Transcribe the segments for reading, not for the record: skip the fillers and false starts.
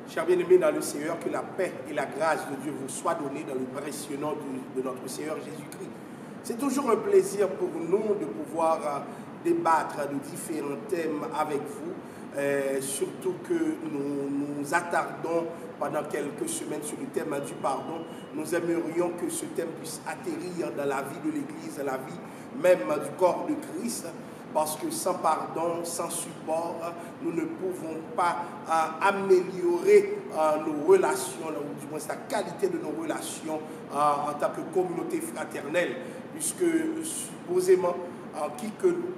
Chers bien-aimés dans le Seigneur, que la paix et la grâce de Dieu vous soient données dans le précieux nom de notre Seigneur Jésus-Christ. C'est toujours un plaisir pour nous de pouvoir débattre de différents thèmes avec vous, surtout que nous nous attardons pendant quelques semaines sur le thème du pardon. Nous aimerions que ce thème puisse atterrir dans la vie de l'Église, dans la vie même du corps de Christ, parce que sans pardon, sans support, nous ne pouvons pas améliorer nos relations, ou du moins la qualité de nos relations en tant que communauté fraternelle, puisque supposément, qui que nous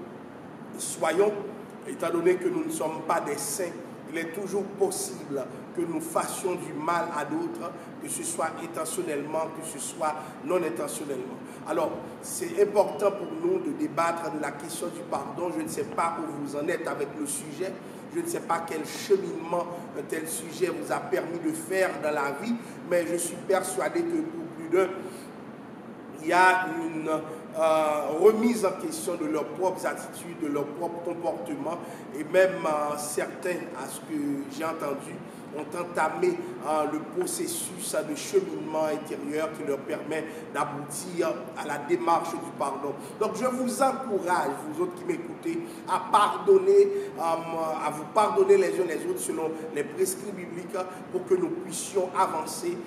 soyons, étant donné que nous ne sommes pas des saints, il est toujours possible que nous fassions du mal à d'autres, que ce soit intentionnellement, que ce soit non intentionnellement. Alors, c'est important pour nous de débattre de la question du pardon. Je ne sais pas où vous en êtes avec le sujet. Je ne sais pas quel cheminement un tel sujet vous a permis de faire dans la vie, mais je suis persuadé que pour plus d'un, il y a une remise en question de leurs propres attitudes, de leurs propres comportements, et même certains, à ce que j'ai entendu, ont entamé le processus de cheminement intérieur qui leur permet d'aboutir à la démarche du pardon. Donc je vous encourage, vous autres qui m'écoutez, à pardonner, à vous pardonner les uns les autres selon les prescrits bibliques pour que nous puissions avancer,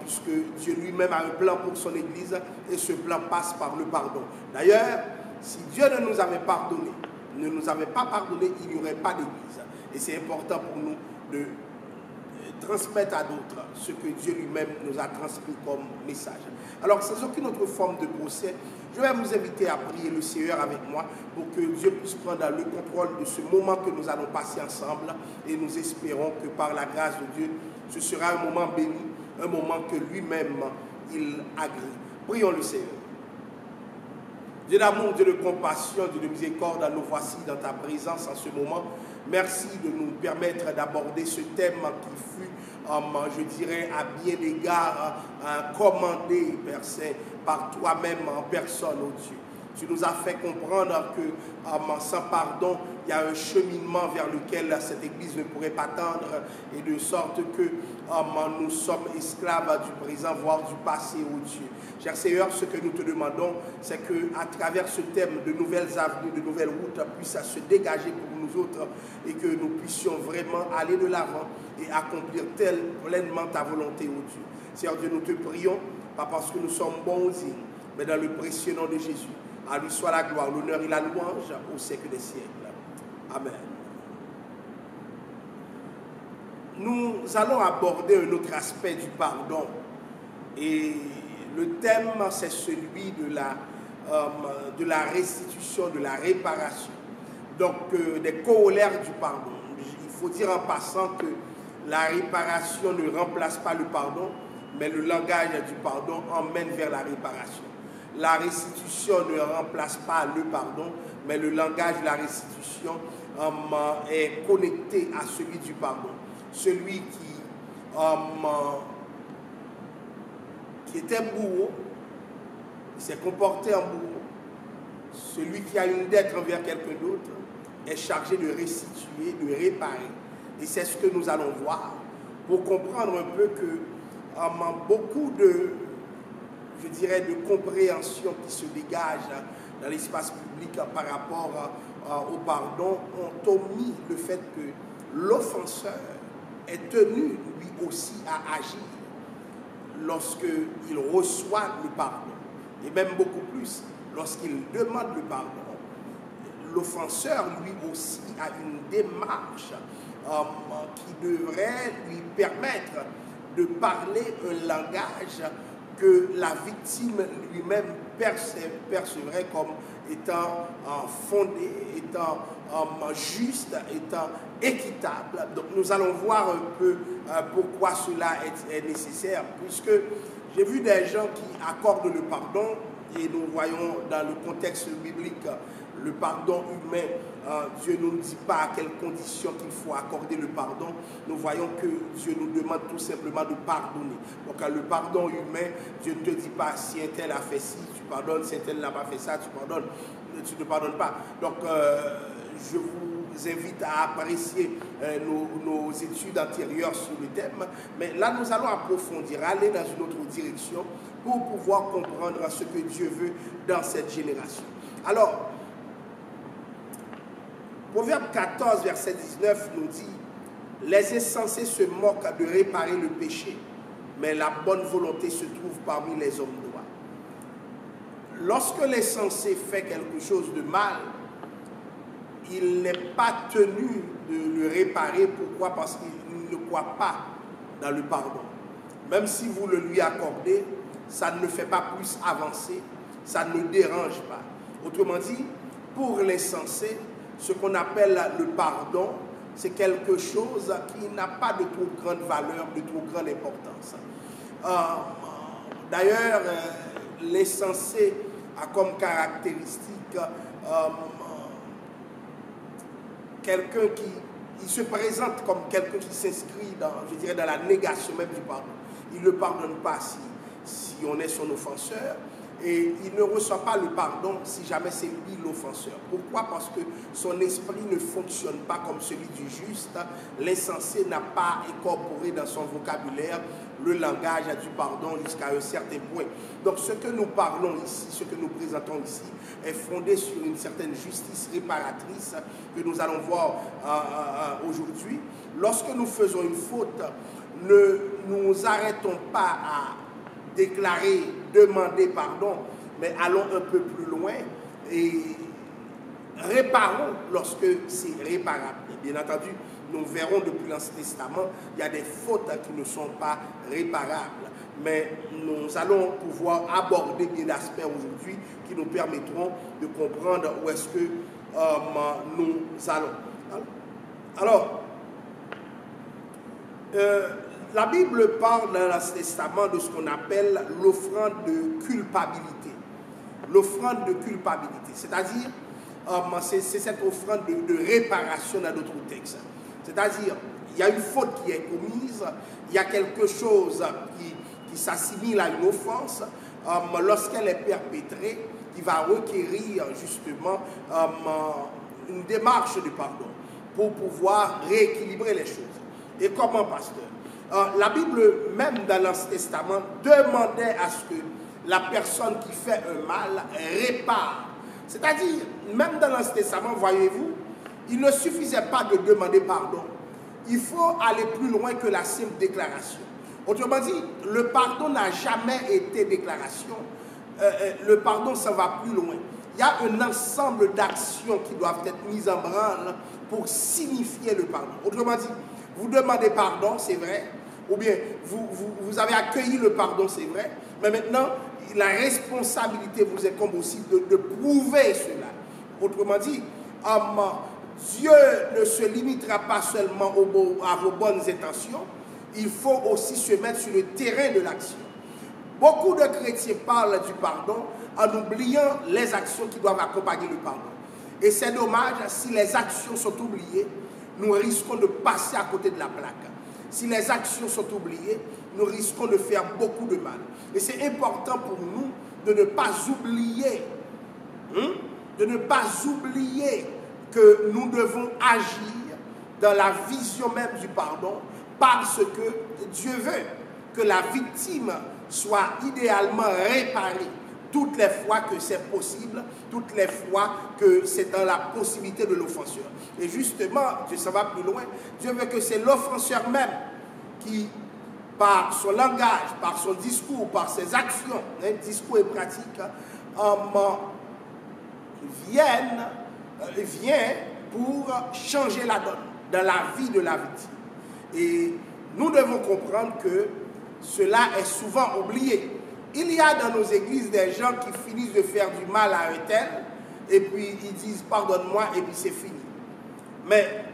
puisque Dieu lui-même a un plan pour son Église et ce plan passe par le pardon. D'ailleurs, si Dieu ne nous avait pardonné, ne nous avait pas pardonné, il n'y aurait pas d'Église. Et c'est important pour nous de transmettre à d'autres ce que Dieu lui-même nous a transmis comme message. Alors, sans aucune autre forme de procès, je vais vous inviter à prier le Seigneur avec moi pour que Dieu puisse prendre le contrôle de ce moment que nous allons passer ensemble, et nous espérons que par la grâce de Dieu, ce sera un moment béni, un moment que lui-même il agrée. Prions le Seigneur. Dieu d'amour, Dieu de compassion, Dieu de miséricorde, nous voici dans ta présence en ce moment. Merci de nous permettre d'aborder ce thème qui fut, je dirais, à bien d'égards, commandé, Père Saint, par toi-même en personne, oh Dieu. Tu nous as fait comprendre que sans pardon, il y a un cheminement vers lequel cette Église ne pourrait pas tendre, et de sorte que nous sommes esclaves du présent, voire du passé, oh Dieu. Cher Seigneur, ce que nous te demandons, c'est qu'à travers ce thème, de nouvelles avenues, de nouvelles routes puissent se dégager pour nous autres, et que nous puissions vraiment aller de l'avant et accomplir pleinement ta volonté, oh Dieu. Seigneur Dieu, nous te prions, pas parce que nous sommes bons, mais dans le précieux nom de Jésus. À lui soit la gloire, l'honneur et la louange au siècle des siècles. Amen. Nous allons aborder un autre aspect du pardon. Et le thème, c'est celui de la restitution, de la réparation. Donc, des corollaires du pardon. Il faut dire en passant que la réparation ne remplace pas le pardon, mais le langage du pardon emmène vers la réparation. La restitution ne remplace pas le pardon, mais le langage de la restitution est connecté à celui du pardon. Celui qui était bourreau, il s'est comporté en bourreau. Celui qui a une dette envers quelqu'un d'autre est chargé de restituer, de réparer. Et c'est ce que nous allons voir pour comprendre un peu que beaucoup de, je dirais, de compréhension qui se dégage dans l'espace public par rapport au pardon ont omis le fait que l'offenseur est tenu lui aussi à agir lorsqu'il reçoit le pardon, et même beaucoup plus lorsqu'il demande le pardon. L'offenseur lui aussi a une démarche qui devrait lui permettre de parler un langage que la victime lui-même percevrait comme étant fondé, étant juste, étant équitable. Donc nous allons voir un peu pourquoi cela est nécessaire, puisque j'ai vu des gens qui accordent le pardon, et nous voyons dans le contexte biblique le pardon humain. Dieu ne nous dit pas à quelles conditions qu'il faut accorder le pardon. Nous voyons que Dieu nous demande tout simplement de pardonner. Donc le pardon humain, Dieu ne te dit pas si un tel a fait ci, tu pardonnes, si un tel n'a pas fait ça, tu pardonnes, tu ne pardonnes pas. Donc je vous invite à apprécier nos études antérieures sur le thème. Mais là, nous allons approfondir, aller dans une autre direction pour pouvoir comprendre ce que Dieu veut dans cette génération. Alors, Proverbe 14, verset 19 nous dit « Les insensés se moquent de réparer le péché, mais la bonne volonté se trouve parmi les hommes droits. » Lorsque l'insensé fait quelque chose de mal, il n'est pas tenu de le réparer. Pourquoi? Parce qu'il ne croit pas dans le pardon. Même si vous le lui accordez, ça ne le fait pas plus avancer, ça ne le dérange pas. Autrement dit, pour l'insensé, ce qu'on appelle le pardon, c'est quelque chose qui n'a pas de trop grande valeur, de trop grande importance. D'ailleurs, l'insensé a comme caractéristique quelqu'un qui se présente comme quelqu'un qui s'inscrit dans, je dirais, dans la négation même du pardon. Il ne pardonne pas si on est son offenseur, et il ne reçoit pas le pardon si jamais c'est lui l'offenseur. Pourquoi? Parce que son esprit ne fonctionne pas comme celui du juste. L'insensé n'a pas incorporé dans son vocabulaire le langage du pardon jusqu'à un certain point. Donc ce que nous parlons ici, ce que nous présentons ici, est fondé sur une certaine justice réparatrice que nous allons voir aujourd'hui. Lorsque nous faisons une faute, ne nous arrêtons pas à déclarer, demander pardon, mais allons un peu plus loin et réparons lorsque c'est réparable. Et bien entendu, nous verrons depuis l'Ancien Testament, il y a des fautes qui ne sont pas réparables. Mais nous allons pouvoir aborder bien d'aspects aujourd'hui qui nous permettront de comprendre où est-ce que nous allons. Alors, la Bible parle dans l'Ancien Testament de ce qu'on appelle l'offrande de culpabilité. L'offrande de culpabilité, c'est-à-dire, c'est cette offrande de réparation dans d'autres textes. C'est-à-dire, il y a une faute qui est commise, il y a quelque chose qui s'assimile à une offense, lorsqu'elle est perpétrée, qui va requérir justement une démarche de pardon pour pouvoir rééquilibrer les choses. Et comment, pasteur? La Bible, même dans l'Ancien Testament, demandait à ce que la personne qui fait un mal répare. C'est-à-dire, même dans l'Ancien Testament, voyez-vous, il ne suffisait pas de demander pardon. Il faut aller plus loin que la simple déclaration. Autrement dit, le pardon n'a jamais été déclaration. Le pardon, ça va plus loin. Il y a un ensemble d'actions qui doivent être mises en branle pour signifier le pardon. Autrement dit, vous demandez pardon, c'est vrai, ou bien vous avez accueilli le pardon, c'est vrai, mais maintenant, la responsabilité vous incombe aussi de prouver cela. Autrement dit, Dieu ne se limitera pas seulement à vos bonnes intentions, il faut aussi se mettre sur le terrain de l'action. Beaucoup de chrétiens parlent du pardon en oubliant les actions qui doivent accompagner le pardon. Et c'est dommage, si les actions sont oubliées, nous risquons de passer à côté de la plaque. Si les actions sont oubliées, nous risquons de faire beaucoup de mal. Et c'est important pour nous de ne pas oublier, que nous devons agir dans la vision même du pardon, parce que Dieu veut que la victime soit idéalement réparée toutes les fois que c'est possible, toutes les fois que c'est dans la possibilité de l'offenseur. Et justement, ça va plus loin, Dieu veut que c'est l'offenseur même qui, par son langage, par son discours, par ses actions, discours et pratiques, vient pour changer la donne dans la vie de la victime. Et nous devons comprendre que cela est souvent oublié. Il y a dans nos églises des gens qui finissent de faire du mal à un tel, et puis ils disent « pardonne-moi » et puis c'est fini. Mais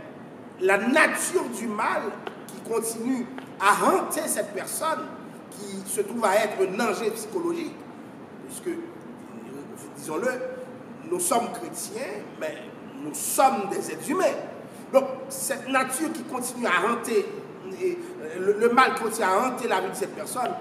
la nature du mal qui continue à hanter cette personne, qui se trouve à être un danger psychologique, puisque, disons-le, nous sommes chrétiens, mais nous sommes des êtres humains. Donc, cette nature qui continue à hanter, le mal continue à hanter la vie de cette personne,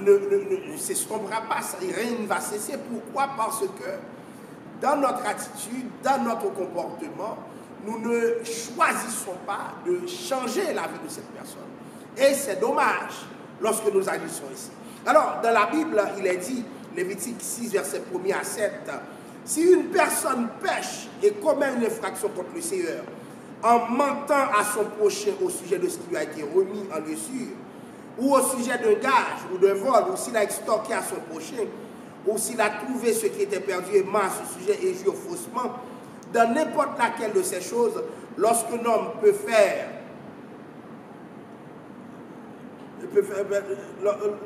ne s'estompera pas, rien ne va cesser. Pourquoi? Parce que dans notre attitude, dans notre comportement, nous ne choisissons pas de changer la vie de cette personne. Et c'est dommage lorsque nous agissons ici. Alors, dans la Bible, il est dit, Lévitique 6, verset 1er à 7, si une personne pêche et commet une infraction contre le Seigneur, en mentant à son prochain au sujet de ce qui lui a été remis en lieu sûr, ou au sujet d'un gage ou d'un vol, ou s'il a extorqué à son prochain, ou s'il a trouvé ce qui était perdu et ment à ce sujet et jure faussement, dans n'importe laquelle de ces choses, lorsqu'un homme peut faire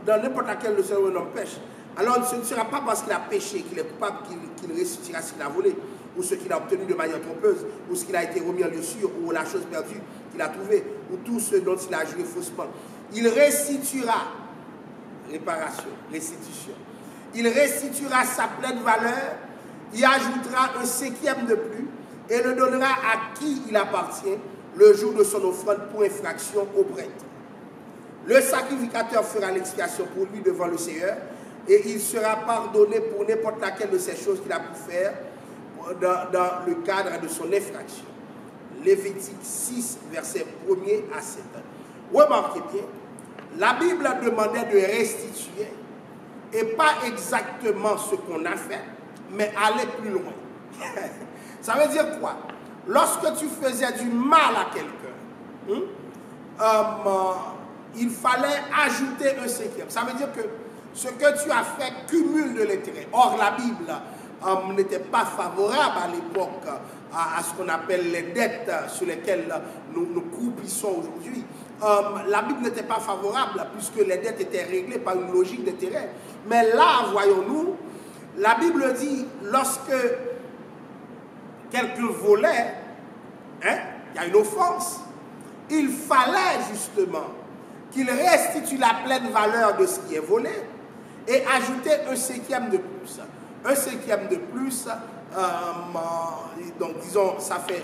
dans n'importe laquelle de ces choses, un homme pêche, alors ce ne sera pas parce qu'il a péché qu'il est coupable qu'il restituera ce qu'il a volé, ou ce qu'il a obtenu de manière trompeuse, ou ce qu'il a été remis en lieu sûr, ou la chose perdue qu'il a trouvée, ou tout ce dont il a juré faussement. Il restituera, réparation, restitution, il restituera sa pleine valeur, y ajoutera un cinquième de plus, et le donnera à qui il appartient le jour de son offrande pour infraction au prêtre. Le sacrificateur fera l'expiation pour lui devant le Seigneur, et il sera pardonné pour n'importe laquelle de ces choses qu'il a pu faire dans le cadre de son infraction. Lévitique 6, versets 1er à 7. Remarquez bien, la Bible demandait de restituer, et pas exactement ce qu'on a fait, mais aller plus loin. Ça veut dire quoi? Lorsque tu faisais du mal à quelqu'un, il fallait ajouter un cinquième. Ça veut dire que ce que tu as fait cumule de l'intérêt. Or, la Bible n'était pas favorable à l'époque à ce qu'on appelle les dettes sur lesquelles nous croupissons aujourd'hui. La Bible n'était pas favorable puisque les dettes étaient réglées par une logique d'intérêt. Mais là, voyons-nous, la Bible dit, lorsque quelqu'un volait, il y a une offense, il fallait justement qu'il restitue la pleine valeur de ce qui est volé et ajouter un cinquième de plus. Un cinquième de plus, donc disons, ça fait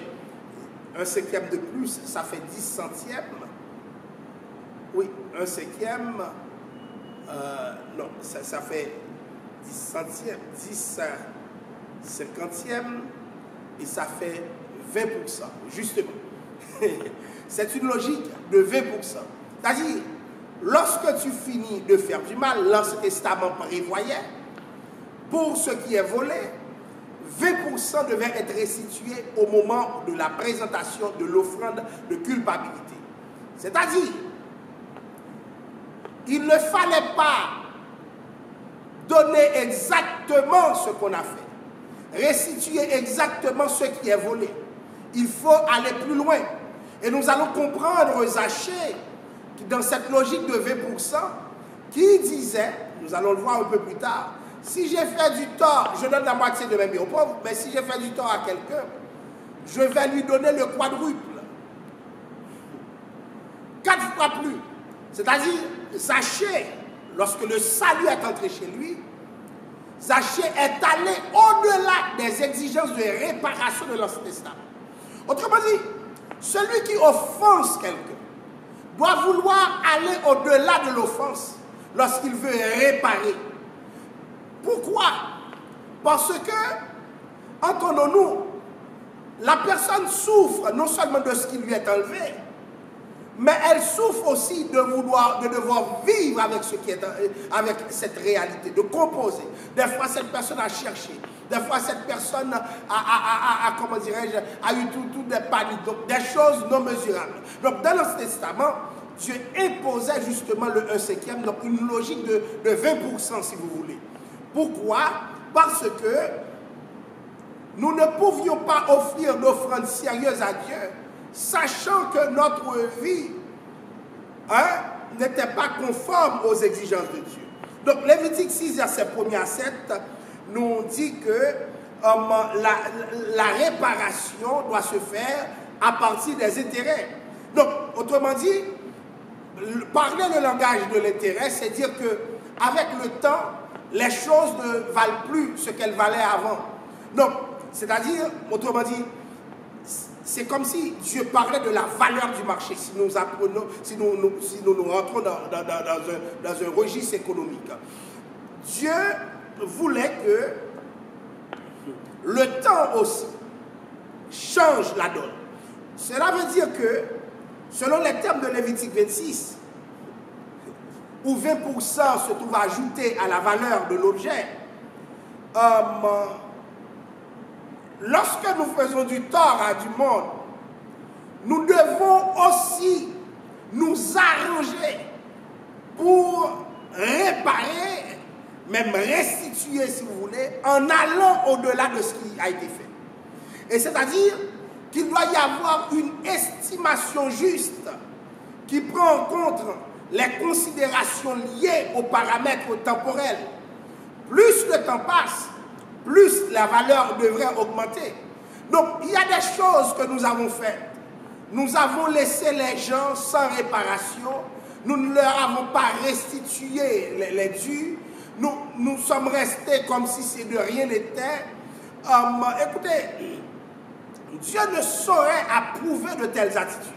un cinquième de plus, ça fait 10 centièmes. Oui, un cinquième, non, ça fait 10 centièmes, 10 cinquantièmes, et ça fait 20%, justement. C'est une logique de 20%. C'est-à-dire, lorsque tu finis de faire du mal, l'Ancien Testament prévoyait, pour ce qui est volé, 20% devait être restitué au moment de la présentation de l'offrande de culpabilité. C'est-à-dire, il ne fallait pas donner exactement ce qu'on a fait, restituer exactement ce qui est volé. Il faut aller plus loin. Et nous allons comprendre Zachée, dans cette logique de 20%, qui disait, nous allons le voir un peu plus tard, si j'ai fait du tort, je donne la moitié de mes biens aux pauvres, mais si j'ai fait du tort à quelqu'un, je vais lui donner le quadruple. 4 fois plus. C'est-à-dire, Zachée, lorsque le salut est entré chez lui, Zachée est allé au-delà des exigences de réparation de l'Ancien Testament. Autrement dit, celui qui offense quelqu'un doit vouloir aller au-delà de l'offense lorsqu'il veut réparer. Pourquoi? Parce que, entendons-nous, la personne souffre non seulement de ce qui lui est enlevé, mais elle souffre aussi de devoir vivre avec ce qui est, avec cette réalité, de composer. Des fois, cette personne a cherché. Des fois, cette personne comment dirais-je, a eu tout des paniques, donc des choses non mesurables. Donc, dans l'Ancien Testament, Dieu imposait justement le 1/5, donc une logique de 20%, si vous voulez. Pourquoi? Parce que nous ne pouvions pas offrir d'offrandes sérieuses à Dieu, sachant que notre vie n'était pas conforme aux exigences de Dieu. Donc, Lévitique 6, verset 1er à 7, nous dit que la réparation doit se faire à partir des intérêts. Donc, autrement dit, parler le langage de l'intérêt, c'est dire qu'avec le temps, les choses ne valent plus ce qu'elles valaient avant. Donc, c'est-à-dire, autrement dit, c'est comme si Dieu parlait de la valeur du marché, si nous apprenons, si nous rentrons dans un registre économique. Dieu voulait que le temps aussi change la donne. Cela veut dire que, selon les termes de Lévitique 26, où 20% se trouve ajouté à la valeur de l'objet, lorsque nous faisons du tort à du monde, nous devons aussi nous arranger pour réparer, même restituer si vous voulez, en allant au-delà de ce qui a été fait. Et c'est-à-dire qu'il doit y avoir une estimation juste qui prend en compte les considérations liées aux paramètres temporels. Plus le temps passe, plus la valeur devrait augmenter. Donc, il y a des choses que nous avons faites. Nous avons laissé les gens sans réparation. Nous ne leur avons pas restitué les dus. Nous sommes restés comme si de rien n'était. Écoutez, Dieu ne saurait approuver de telles attitudes.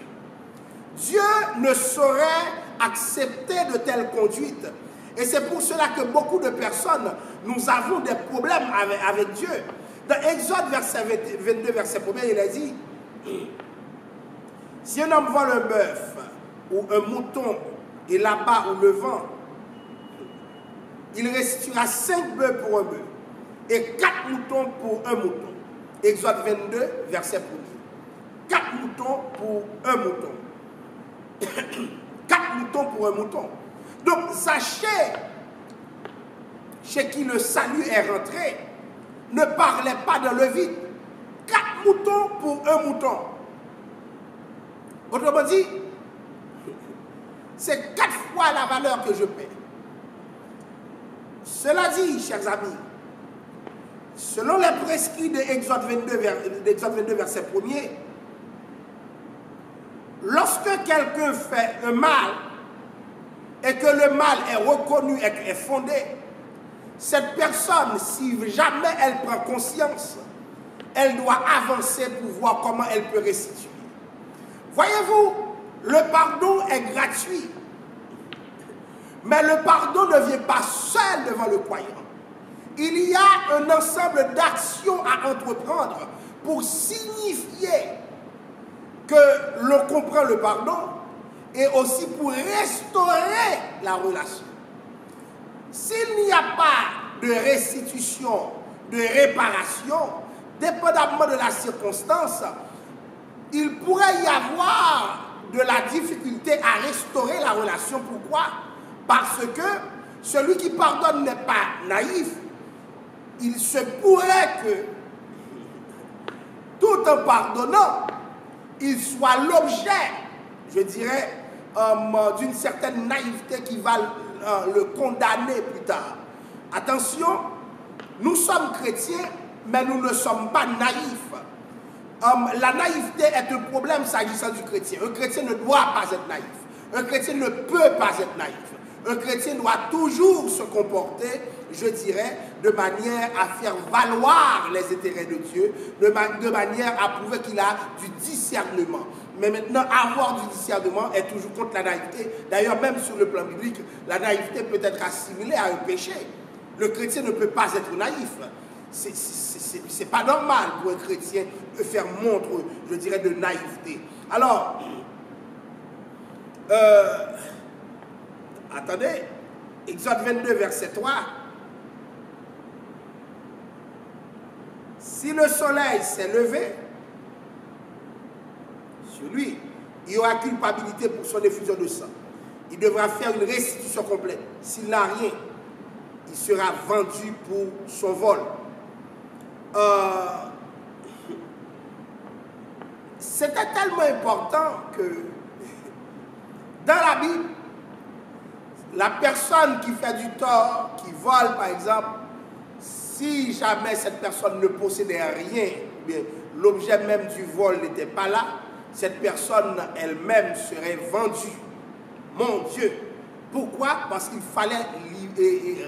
Dieu ne saurait accepter de telles conduites. Et c'est pour cela que beaucoup de personnes, nous avons des problèmes avec Dieu. Dans Exode verset 22, verset 1er, il a dit, si un homme vole un bœuf ou un mouton et l'abat ou le vend, il restituera 5 bœufs pour un bœuf et 4 moutons pour un mouton. Exode 22, verset 1er. 4 moutons pour un mouton. 4 moutons pour un mouton. Donc, sachez, chez qui le salut est rentré, ne parlez pas dans le vide. 4 moutons pour un mouton. Autrement dit, c'est 4 fois la valeur que je paie. Cela dit, chers amis, selon les prescrits d'Exode 22, verset 1er, lorsque quelqu'un fait un mal et que le mal est reconnu et est fondé, cette personne, si jamais elle prend conscience, elle doit avancer pour voir comment elle peut restituer. Voyez-vous, le pardon est gratuit. Mais le pardon ne vient pas seul devant le croyant. Il y a un ensemble d'actions à entreprendre pour signifier que l'on comprend le pardon et aussi pour restaurer la relation. S'il n'y a pas de restitution, de réparation, dépendamment de la circonstance, il pourrait y avoir de la difficulté à restaurer la relation. Pourquoi? Parce que celui qui pardonne n'est pas naïf. Il se pourrait que, tout en pardonnant, il soit l'objet, je dirais, d'une certaine naïveté qui va le condamner plus tard. Attention, nous sommes chrétiens, mais nous ne sommes pas naïfs. La naïveté est un problème s'agissant du chrétien. Un chrétien ne doit pas être naïf. Un chrétien ne peut pas être naïf. Un chrétien doit toujours se comporter, je dirais, de manière à faire valoir les intérêts de Dieu, de manière à prouver qu'il a du discernement. Mais maintenant, avoir du discernement est toujours contre la naïveté. D'ailleurs, même sur le plan biblique, la naïveté peut être assimilée à un péché. Le chrétien ne peut pas être naïf. C'est pas normal pour un chrétien de faire montre, je dirais, de naïveté. Alors, attendez, Exode 22, verset 3. Si le soleil s'est levé sur lui, il y aura culpabilité pour son effusion de sang. Il devra faire une restitution complète. S'il n'a rien, il sera vendu pour son vol. C'était tellement important que dans la Bible, la personne qui fait du tort, qui vole par exemple, si jamais cette personne ne possédait rien, l'objet même du vol n'était pas là, cette personne elle-même serait vendue. Mon Dieu! Pourquoi? Parce qu'il fallait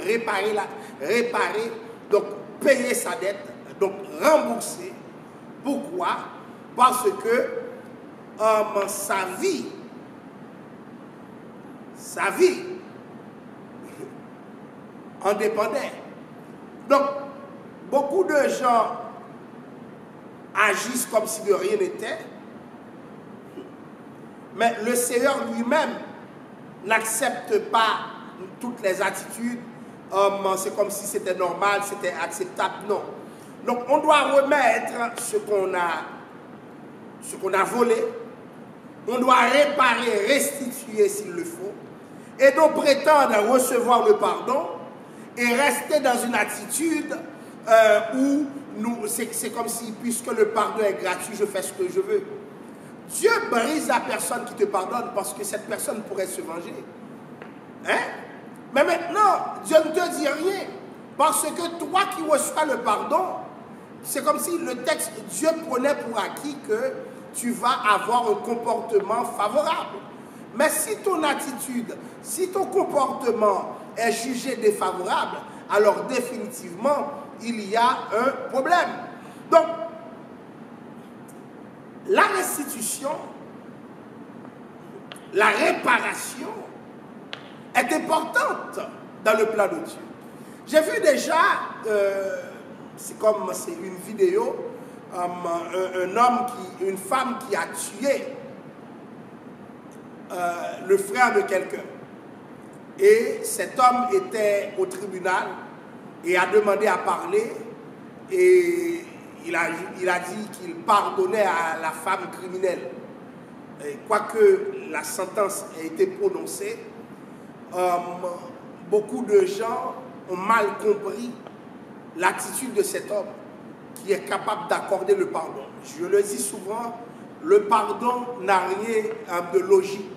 réparer, donc payer sa dette, donc rembourser. Pourquoi? Parce que sa vie en dépendait. Donc, beaucoup de gens agissent comme si de rien n'était, Mais le Seigneur lui-même n'accepte pas toutes les attitudes. C'est comme si c'était normal, c'était acceptable. Non. Donc on doit remettre ce qu'on a volé. On doit réparer, restituer s'il le faut. Et donc prétendre recevoir le pardon et rester dans une attitude où c'est comme si, puisque le pardon est gratuit, je fais ce que je veux. Dieu brise la personne qui te pardonne parce que cette personne pourrait se venger. Hein? Mais maintenant, Dieu ne te dit rien. Parce que toi qui reçois le pardon, c'est comme si le texte, Dieu prenait pour acquis que tu vas avoir un comportement favorable. Mais si ton attitude, si ton comportement est jugé défavorable, alors définitivement, il y a un problème. Donc, la restitution, la réparation est importante dans le plan de Dieu. J'ai vu déjà, c'est une vidéo, une femme qui a tué le frère de quelqu'un. Et cet homme était au tribunal et a demandé à parler et il a dit qu'il pardonnait à la femme criminelle. Et quoique la sentence ait été prononcée, beaucoup de gens ont mal compris l'attitude de cet homme qui est capable d'accorder le pardon. Je le dis souvent, le pardon n'a rien de logique.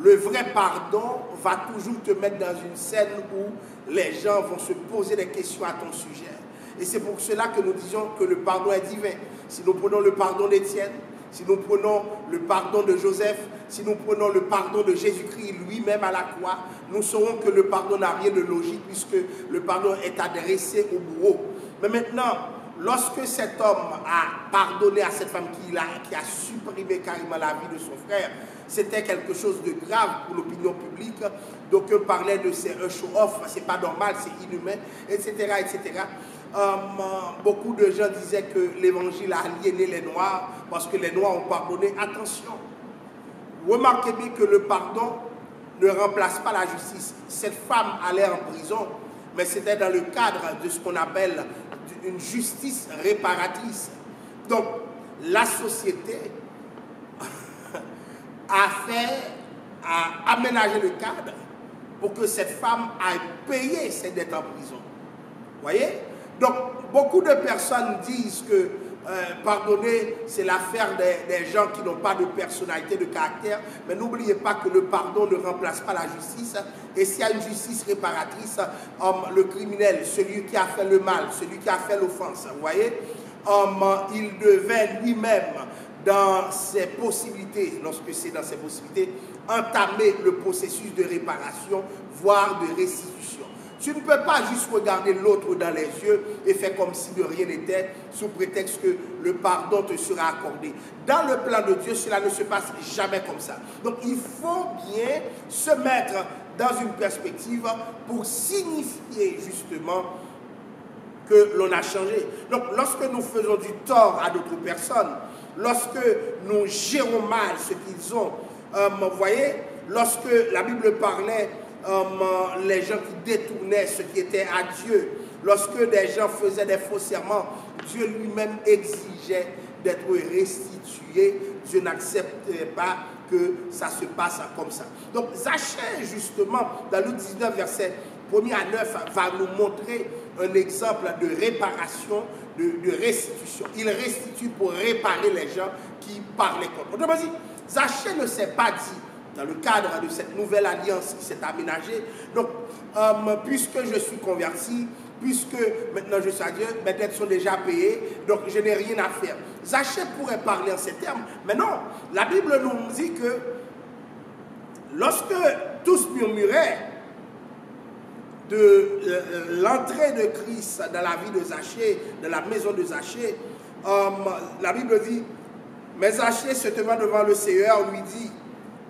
Le vrai pardon va toujours te mettre dans une scène où les gens vont se poser des questions à ton sujet. Et c'est pour cela que nous disons que le pardon est divin. Si nous prenons le pardon d'Étienne, si nous prenons le pardon de Joseph, si nous prenons le pardon de Jésus-Christ lui-même à la croix, nous saurons que le pardon n'a rien de logique puisque le pardon est adressé au bourreau. Mais maintenant, lorsque cet homme a pardonné à cette femme qui a supprimé carrément la vie de son frère, c'était quelque chose de grave pour l'opinion publique. Donc on parlait de c'est un show-off, c'est pas normal, c'est inhumain, etc. etc. Beaucoup de gens disaient que l'évangile a aliéné les Noirs parce que les Noirs ont pardonné. Attention, remarquez bien que le pardon ne remplace pas la justice. Cette femme allait en prison, mais c'était dans le cadre de ce qu'on appelle une justice réparatrice. Donc, la société a aménagé le cadre pour que cette femme aille payer ses dettes en prison. Vous voyez? Donc, beaucoup de personnes disent que pardonner, c'est l'affaire des gens qui n'ont pas de personnalité, de caractère. Mais n'oubliez pas que le pardon ne remplace pas la justice. Et s'il y a une justice réparatrice, le criminel, celui qui a fait le mal, celui qui a fait l'offense, vous voyez, il devait lui-même, dans ses possibilités, lorsque c'est dans ses possibilités, entamer le processus de réparation, voire de restitution. Tu ne peux pas juste regarder l'autre dans les yeux et faire comme si de rien n'était, sous prétexte que le pardon te sera accordé. Dans le plan de Dieu, cela ne se passe jamais comme ça. Donc il faut bien se mettre dans une perspective pour signifier justement que l'on a changé. Donc lorsque nous faisons du tort à d'autres personnes, lorsque nous gérons mal ce qu'ils ont, vous voyez, lorsque la Bible parlait les gens qui détournaient ce qui était à Dieu, lorsque des gens faisaient des faux serments, Dieu lui-même exigeait d'être restitué. Dieu n'acceptait pas que ça se passe comme ça. Donc Zachée, justement, dans Luc 19, verset 1er à 9, va nous montrer un exemple de réparation, de restitution. Il restitue pour réparer les gens qui parlaient contre. Autrement dit, Zachée ne s'est pas dit, dans le cadre de cette nouvelle alliance qui s'est aménagée, donc, puisque je suis converti, puisque maintenant je suis à Dieu, mes dettes sont déjà payées, donc je n'ai rien à faire. Zachée pourrait parler en ces termes, mais non, la Bible nous dit que lorsque tous murmuraient de l'entrée de Christ dans la vie de Zachée, dans la maison de Zachée, la Bible dit, mais Zachée se tenant devant le Seigneur lui dit,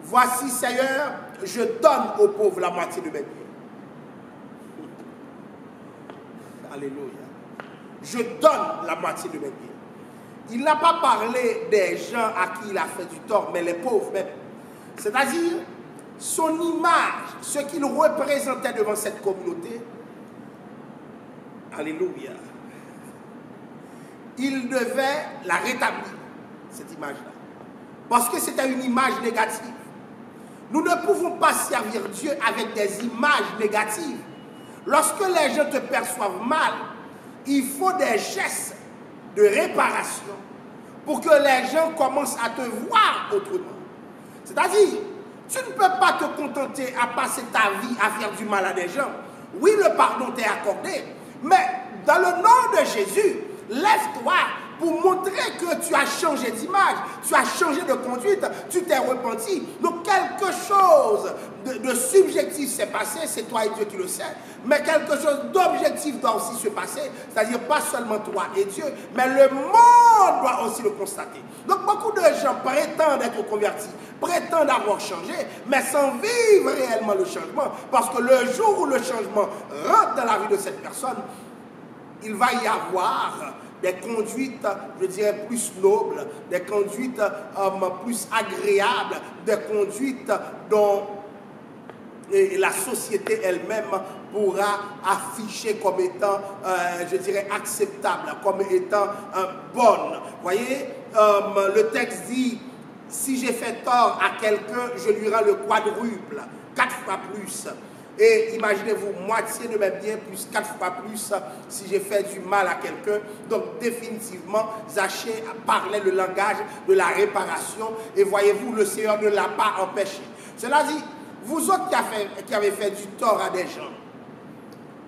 voici Seigneur, je donne aux pauvres la moitié de mes biens. Alléluia. Je donne la moitié de mes biens. Il n'a pas parlé des gens à qui il a fait du tort, mais les pauvres même. C'est-à-dire, son image, ce qu'il représentait devant cette communauté, alléluia, il devait la rétablir, cette image-là. Parce que c'était une image négative. Nous ne pouvons pas servir Dieu avec des images négatives. Lorsque les gens te perçoivent mal, il faut des gestes de réparation pour que les gens commencent à te voir autrement. C'est-à-dire, tu ne peux pas te contenter à passer ta vie à faire du mal à des gens. Oui, le pardon t'est accordé, mais dans le nom de Jésus, lève-toi pour montrer que tu as changé d'image, tu as changé de conduite, tu t'es repenti. Donc quelque chose de subjectif s'est passé, c'est toi et Dieu qui le sait, mais quelque chose d'objectif doit aussi se passer, c'est-à-dire pas seulement toi et Dieu, mais le monde doit aussi le constater. Donc beaucoup de gens prétendent être convertis, prétendent avoir changé, mais sans vivre réellement le changement, parce que le jour où le changement rentre dans la vie de cette personne, il va y avoir des conduites, je dirais, plus nobles, des conduites plus agréables, des conduites dont la société elle-même pourra afficher comme étant, je dirais, acceptable, comme étant bonne. Vous voyez, le texte dit, si j'ai fait tort à quelqu'un, je lui rends le quadruple, 4 fois plus. Et imaginez-vous, moitié de mes biens, plus 4 fois plus si j'ai fait du mal à quelqu'un. Donc définitivement, Zachée parlait le langage de la réparation. Et voyez-vous, le Seigneur ne l'a pas empêché. Cela dit, vous autres qui avez fait du tort à des gens,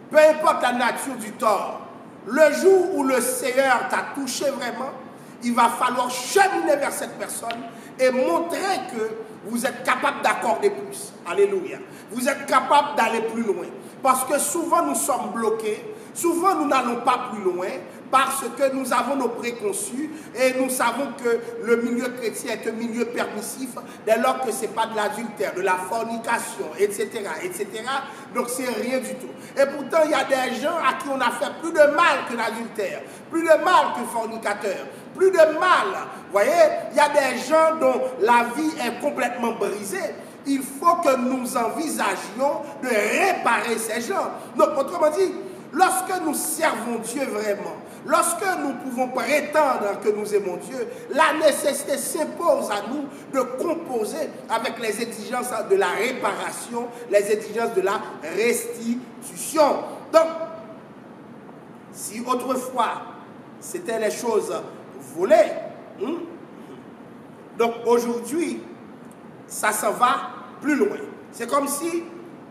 peu importe la nature du tort, le jour où le Seigneur t'a touché vraiment, il va falloir cheminer vers cette personne et montrer que vous êtes capable d'accorder plus. Alléluia. Vous êtes capable d'aller plus loin. Parce que souvent nous sommes bloqués, souvent nous n'allons pas plus loin, parce que nous avons nos préconçus et nous savons que le milieu chrétien est un milieu permissif dès lors que ce n'est pas de l'adultère, de la fornication, etc., etc. Donc c'est rien du tout. Et pourtant, il y a des gens à qui on a fait plus de mal que l'adultère, plus de mal que fornicateur, plus de mal. Vous voyez, il y a des gens dont la vie est complètement brisée. Il faut que nous envisagions de réparer ces gens. Donc, autrement dit, lorsque nous servons Dieu vraiment, lorsque nous pouvons prétendre que nous aimons Dieu, la nécessité s'impose à nous de composer avec les exigences de la réparation, les exigences de la restitution. Donc, si autrefois, c'était les choses volées, donc aujourd'hui, ça s'en va plus loin. C'est comme si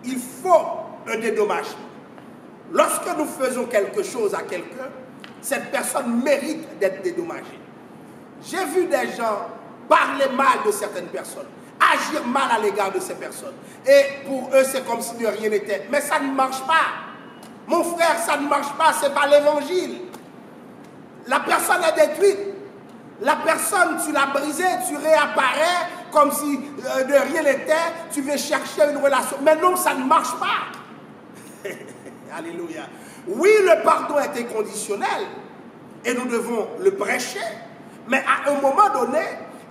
il faut un dédommagement. Lorsque nous faisons quelque chose à quelqu'un, cette personne mérite d'être dédommagée. J'ai vu des gens parler mal de certaines personnes, agir mal à l'égard de ces personnes. Et pour eux, c'est comme si de rien n'était. Mais ça ne marche pas. Mon frère, ça ne marche pas, ce n'est pas l'évangile. La personne est détruite. La personne, tu l'as brisée, tu réapparais comme si de rien n'était, tu veux chercher une relation. Mais non, ça ne marche pas. Alléluia. Oui, le pardon est inconditionnel et nous devons le prêcher. Mais à un moment donné,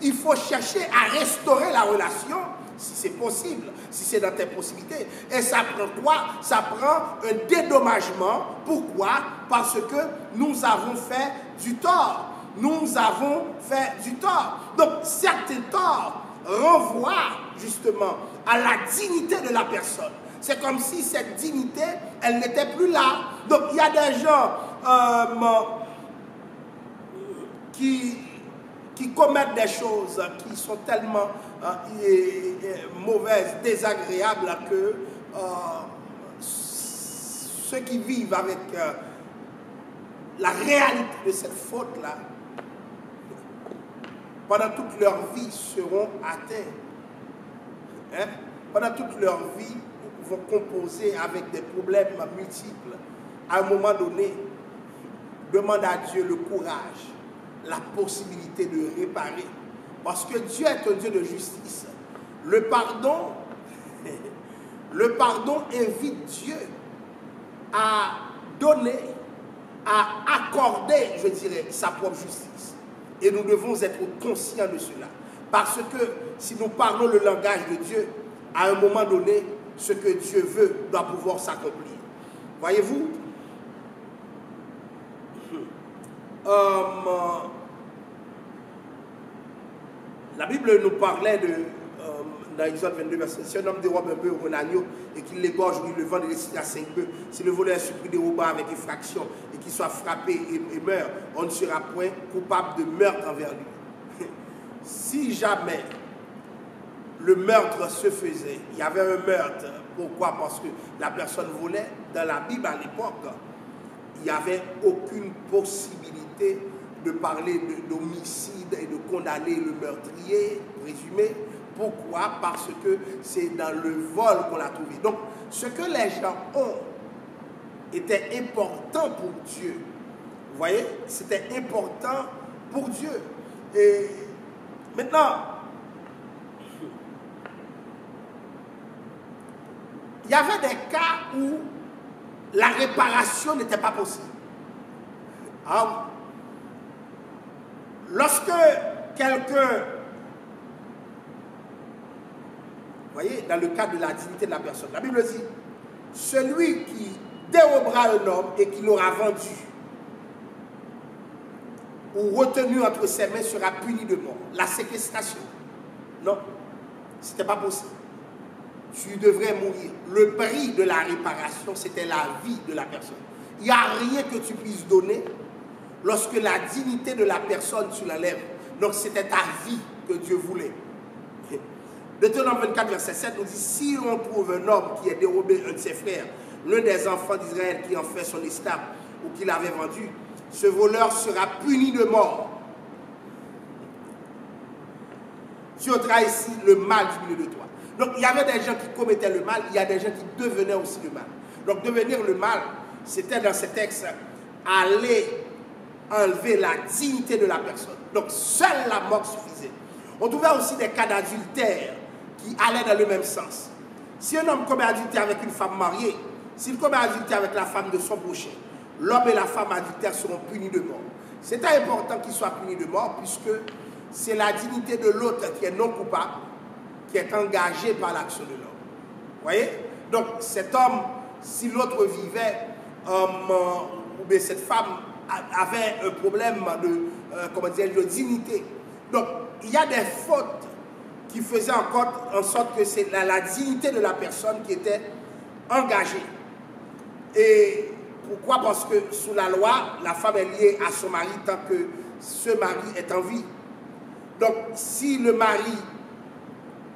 il faut chercher à restaurer la relation si c'est possible, si c'est dans tes possibilités. Et ça prend quoi? Ça prend un dédommagement. Pourquoi? Parce que nous avons fait du tort. Nous avons fait du tort. Donc, certains torts renvoient justement à la dignité de la personne. C'est comme si cette dignité, elle n'était plus là. Donc, il y a des gens qui commettent des choses qui sont tellement mauvaises, désagréables, que ceux qui vivent avec la réalité de cette faute-là, pendant toute leur vie, seront atteints. Hein? Pendant toute leur vie, vont composer avec des problèmes multiples. À un moment donné, demande à Dieu le courage, la possibilité de réparer. Parce que Dieu est un Dieu de justice. Le pardon invite Dieu à donner, à accorder, je dirais, sa propre justice. Et nous devons être conscients de cela. Parce que si nous parlons le langage de Dieu, à un moment donné, ce que Dieu veut doit pouvoir s'accomplir. Voyez-vous, la Bible nous parlait dans Exode 22, verset, si un homme dérobe un bœuf ou un agneau et qu'il l'égorge ou il le vend et récite à 5 bœufs, si le voleur est surpris dérobant avec effraction et qu'il soit frappé et meurt, on ne sera point coupable de meurtre envers lui. Si jamais le meurtre se faisait, il y avait un meurtre, pourquoi? Parce que la personne volait. Dans la Bible à l'époque, il n'y avait aucune possibilité de parler d'homicide et de condamner le meurtrier présumé. Pourquoi? Parce que c'est dans le vol qu'on l'a trouvé. Donc, ce que les gens ont était important pour Dieu. Vous voyez? C'était important pour Dieu. Et maintenant, il y avait des cas où la réparation n'était pas possible. Ah, lorsque quelqu'un, vous voyez, dans le cadre de la dignité de la personne, la Bible dit, celui qui dérobera un homme et qui l'aura vendu ou retenu entre ses mains sera puni de mort. La séquestration, non, ce n'était pas possible. Tu devrais mourir. Le prix de la réparation, c'était la vie de la personne. Il n'y a rien que tu puisses donner lorsque la dignité de la personne, tu l'enlèves. Donc, c'était ta vie que Dieu voulait. Deutéronome 24, verset 7 nous dit, si on trouve un homme qui a dérobé un de ses frères, l'un des enfants d'Israël qui en fait son esclave ou qui l'avait vendu, ce voleur sera puni de mort. Tu ôteras ici le mal du milieu de toi. Donc, il y avait des gens qui commettaient le mal, il y a des gens qui devenaient aussi le mal. Donc, devenir le mal, c'était dans ce texte, aller enlever la dignité de la personne. Donc, seule la mort suffisait. On trouvait aussi des cas d'adultère qui allaient dans le même sens. Si un homme commet adultère avec une femme mariée, s'il commet adultère avec la femme de son prochain, l'homme et la femme adultère seront punis de mort. C'est important qu'ils soient punis de mort puisque c'est la dignité de l'autre qui est non coupable, qui est engagé par l'action de l'homme. Vous voyez? Donc, cet homme, si l'autre vivait, ou bien cette femme avait un problème de dignité. Donc, il y a des fautes qui faisaient en sorte que c'est la dignité de la personne qui était engagée. Et pourquoi? Parce que sous la loi, la femme est liée à son mari tant que ce mari est en vie. Donc, si le mari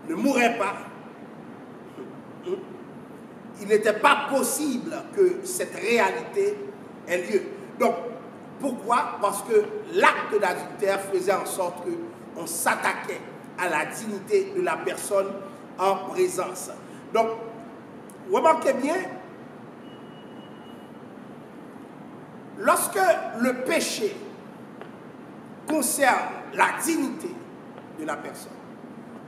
ne mourait pas, il n'était pas possible que cette réalité ait lieu. Donc, pourquoi? Parce que l'acte d'adultère faisait en sorte qu'on s'attaquait à la dignité de la personne en présence. Donc, remarquez bien, lorsque le péché concerne la dignité de la personne,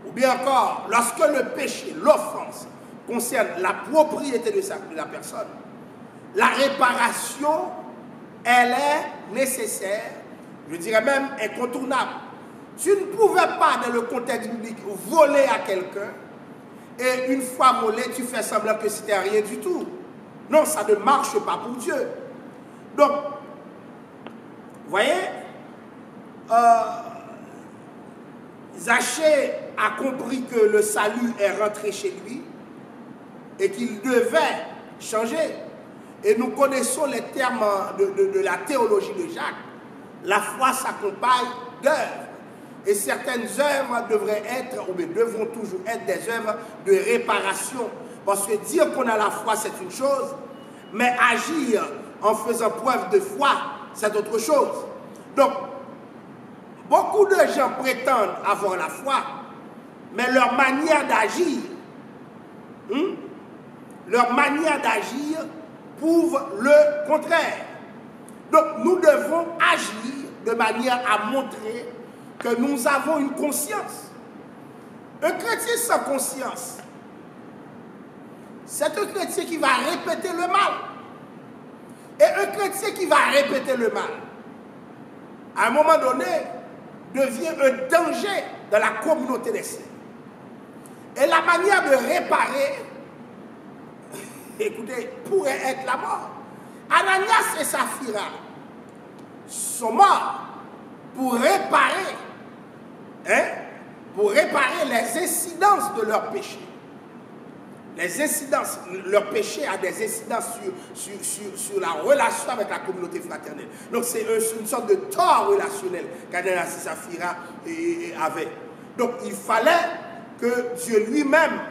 ou bien encore, lorsque le péché, l'offense, concerne la propriété de la personne, la réparation, elle est nécessaire, je dirais même incontournable. Tu ne pouvais pas, dans le contexte biblique, voler à quelqu'un, et une fois volé, tu fais semblant que c'était rien du tout. Non, ça ne marche pas pour Dieu. Donc, vous voyez, Zachée a compris que le salut est rentré chez lui et qu'il devait changer. Et nous connaissons les termes de la théologie de Jacques. La foi s'accompagne d'œuvres. Et certaines œuvres devraient être, ou bien devront toujours être des œuvres de réparation. Parce que dire qu'on a la foi, c'est une chose, mais agir en faisant preuve de foi, c'est autre chose. Donc, beaucoup de gens prétendent avoir la foi, mais leur manière d'agir, prouve le contraire. Donc, nous devons agir de manière à montrer que nous avons une conscience. Un chrétien sans conscience, c'est un chrétien qui va répéter le mal. Et un chrétien qui va répéter le mal, à un moment donné, devient un danger dans la communauté des saints. Et la manière de réparer, écoutez, pourrait être la mort. Ananias et Saphira sont morts pour réparer les incidences de leur péché. Les incidences, leur péché a des incidences sur la relation avec la communauté fraternelle. Donc c'est une sorte de tort relationnel qu'Ananias et Saphira avaient. Donc il fallait que Dieu lui-même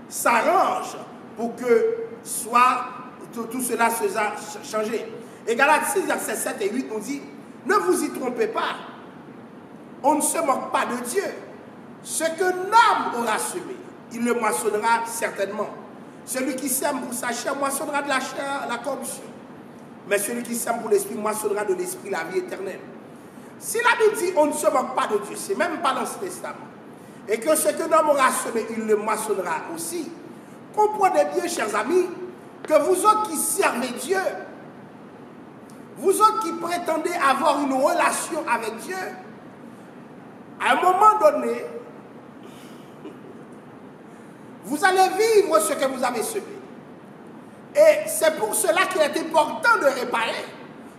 s'arrange pour que tout cela soit changé. Et Galates 6, versets 7 et 8 nous dit, ne vous y trompez pas, on ne se moque pas de Dieu. Ce que l'homme aura semé, il le moissonnera certainement. Celui qui sème pour sa chair moissonnera de la chair la corruption. Mais celui qui sème pour l'esprit moissonnera de l'esprit la vie éternelle. Si la Bible dit on ne se moque pas de Dieu, c'est même pas dans ce testament, et que ce que l'homme aura semé, il le moissonnera aussi, comprenez bien, chers amis, que vous autres qui servez Dieu, vous autres qui prétendez avoir une relation avec Dieu, à un moment donné, vous allez vivre ce que vous avez semé. Et c'est pour cela qu'il est important de réparer.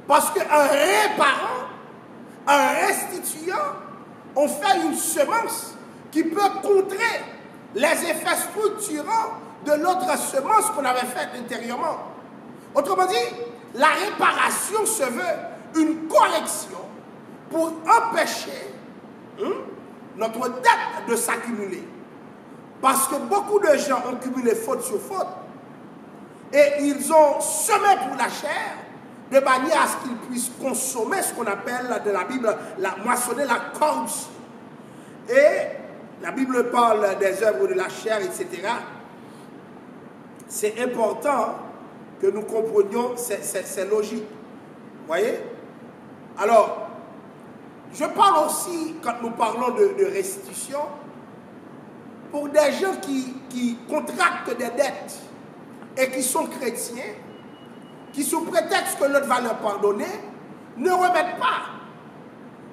Parce qu'en réparant, en restituant, on fait une semence qui peut contrer les effets structurants de l'autre semence qu'on avait faite intérieurement. Autrement dit, la réparation se veut une correction pour empêcher notre dette de s'accumuler. Parce que beaucoup de gens ont cumulé faute sur faute et ils ont semé pour la chair de manière à ce qu'ils puissent consommer ce qu'on appelle de la Bible, moissonner la corruption. Et la Bible parle des œuvres de la chair, etc. C'est important que nous comprenions ces logiques. Vous voyez? Alors, je parle aussi, quand nous parlons de restitution, pour des gens qui contractent des dettes et qui sont chrétiens, qui sous prétexte que l'autre va leur pardonner, ne remettent pas.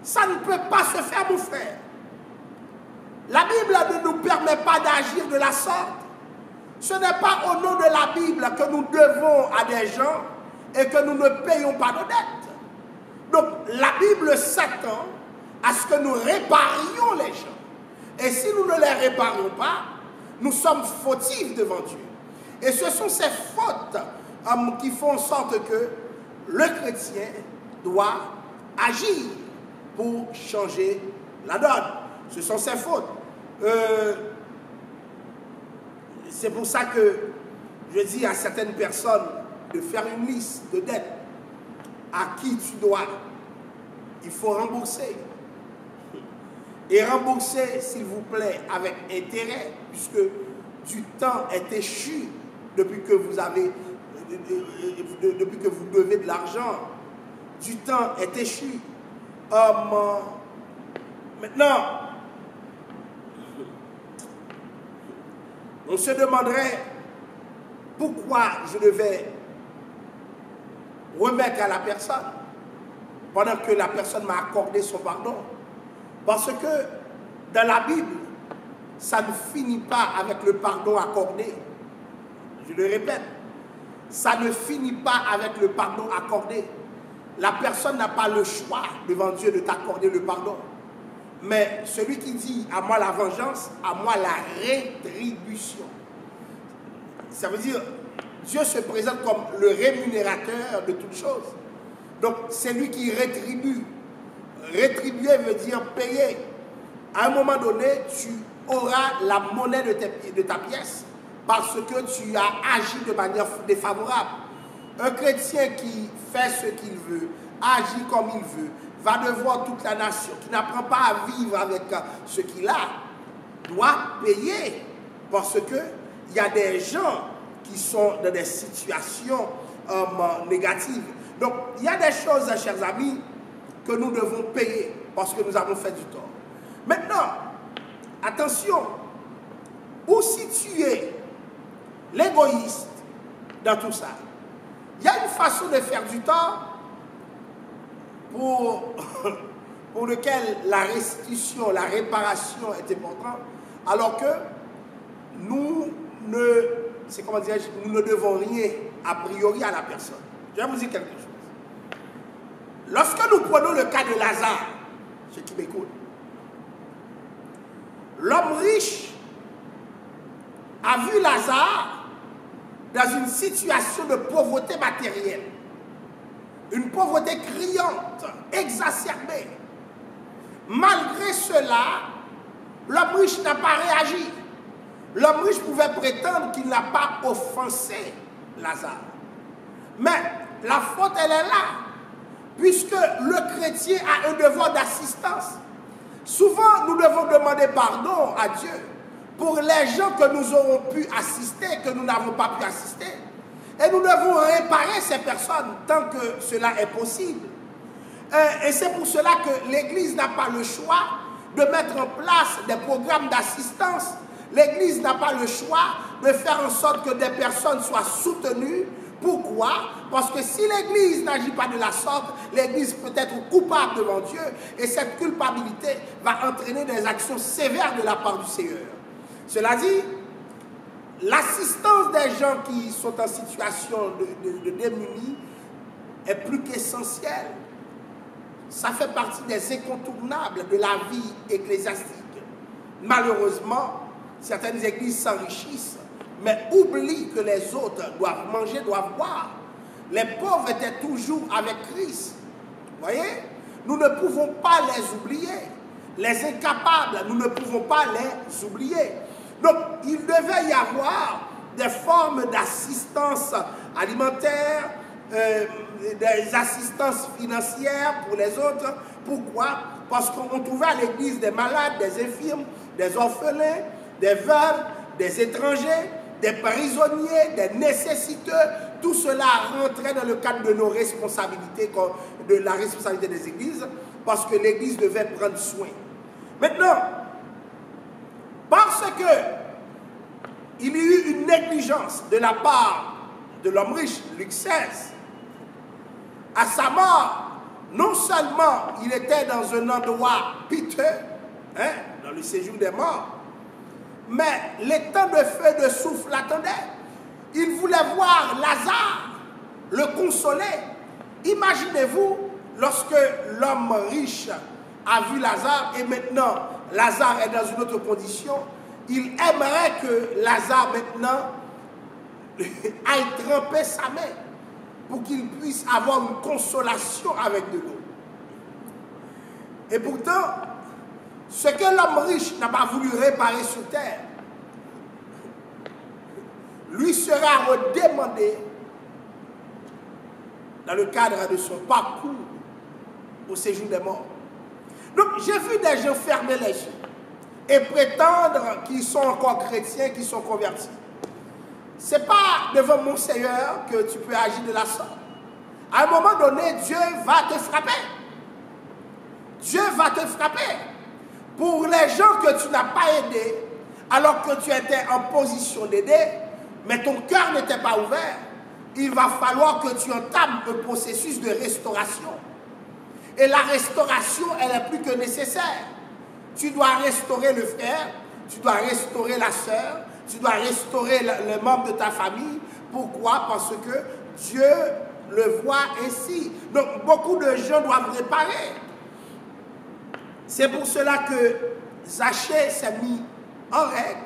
Ça ne peut pas se faire, mon frère. La Bible ne nous permet pas d'agir de la sorte. Ce n'est pas au nom de la Bible que nous devons à des gens et que nous ne payons pas nos dettes. Donc la Bible s'attend à ce que nous réparions les gens. Et si nous ne les réparons pas, nous sommes fautifs devant Dieu. Et ce sont ces fautes qui font en sorte que le chrétien doit agir pour changer la donne. Ce sont ces fautes. C'est pour ça que je dis à certaines personnes de faire une liste de dettes à qui tu dois. Il faut rembourser. Et rembourser, s'il vous plaît, avec intérêt, puisque du temps est échu depuis que vous devez de l'argent. Du temps est échu. Maintenant, on se demanderait pourquoi je devais remettre à la personne pendant que la personne m'a accordé son pardon. Parce que dans la Bible, ça ne finit pas avec le pardon accordé. Je le répète, ça ne finit pas avec le pardon accordé. La personne n'a pas le choix devant Dieu de t'accorder le pardon. Mais celui qui dit « à moi la vengeance, à moi la rétribution ». Ça veut dire, Dieu se présente comme le rémunérateur de toutes choses. Donc, c'est lui qui rétribue. Rétribuer veut dire payer. À un moment donné, tu auras la monnaie de ta pièce parce que tu as agi de manière défavorable. Un chrétien qui fait ce qu'il veut, agit comme il veut, va devoir toute la nation, qui n'apprend pas à vivre avec ce qu'il a, doit payer parce qu'il y a des gens qui sont dans des situations négatives. Donc, il y a des choses, chers amis, que nous devons payer parce que nous avons fait du tort. Maintenant, attention, où situer l'égoïste dans tout ça? Il y a une façon de faire du tort pour pour lequel la restitution, la réparation est importante, alors que nous ne devons rien a priori à la personne. Je vais vous dire quelque chose. Lorsque nous prenons le cas de Lazare, ceux qui m'écoutent, l'homme riche a vu Lazare dans une situation de pauvreté matérielle, une pauvreté criante, exacerbée. Malgré cela, l'homme riche n'a pas réagi. L'homme riche pouvait prétendre qu'il n'a pas offensé Lazare. Mais la faute, elle est là, puisque le chrétien a un devoir d'assistance. Souvent, nous devons demander pardon à Dieu pour les gens que nous aurons pu assister, que nous n'avons pas pu assister. Et nous devons réparer ces personnes tant que cela est possible. Et c'est pour cela que l'Église n'a pas le choix de mettre en place des programmes d'assistance. L'Église n'a pas le choix de faire en sorte que des personnes soient soutenues. Pourquoi? Parce que si l'Église n'agit pas de la sorte, l'Église peut être coupable devant Dieu et cette culpabilité va entraîner des actions sévères de la part du Seigneur. Cela dit, l'assistance des gens qui sont en situation de démunis est plus qu'essentielle. Ça fait partie des incontournables de la vie ecclésiastique. Malheureusement, certaines églises s'enrichissent, mais oublient que les autres doivent manger, doivent boire. Les pauvres étaient toujours avec Christ. Vous voyez? Nous ne pouvons pas les oublier. Les incapables, nous ne pouvons pas les oublier. Donc, il devait y avoir des formes d'assistance alimentaire, des assistances financières pour les autres. Pourquoi? Parce qu'on trouvait à l'église des malades, des infirmes, des orphelins, des veuves, des étrangers, des prisonniers, des nécessiteux. Tout cela rentrait dans le cadre de nos responsabilités, de la responsabilité des églises, parce que l'église devait prendre soin. Maintenant, parce que il y a eu une négligence de la part de l'homme riche, Luc 16, à sa mort, non seulement il était dans un endroit piteux, dans le séjour des morts, mais les temps de feu et de souffle l'attendaient. Il voulait voir Lazare, le consoler. Imaginez-vous, lorsque l'homme riche a vu Lazare et maintenant Lazare est dans une autre condition, il aimerait que Lazare maintenant aille tremper sa main pour qu'il puisse avoir une consolation avec de l'eau. Et pourtant, ce que l'homme riche n'a pas voulu réparer sur terre, lui sera redemandé dans le cadre de son parcours au séjour des morts. Donc, j'ai vu des gens fermer les yeux et prétendre qu'ils sont encore chrétiens, qu'ils sont convertis. Ce n'est pas devant mon Seigneur que tu peux agir de la sorte. À un moment donné, Dieu va te frapper. Dieu va te frapper. Pour les gens que tu n'as pas aidés, alors que tu étais en position d'aider, mais ton cœur n'était pas ouvert, il va falloir que tu entames un processus de restauration. Et la restauration, elle est plus que nécessaire. Tu dois restaurer le frère, tu dois restaurer la sœur, tu dois restaurer les membres de ta famille. Pourquoi? Parce que Dieu le voit ainsi. Donc, beaucoup de gens doivent réparer. C'est pour cela que Zachée s'est mis en règle,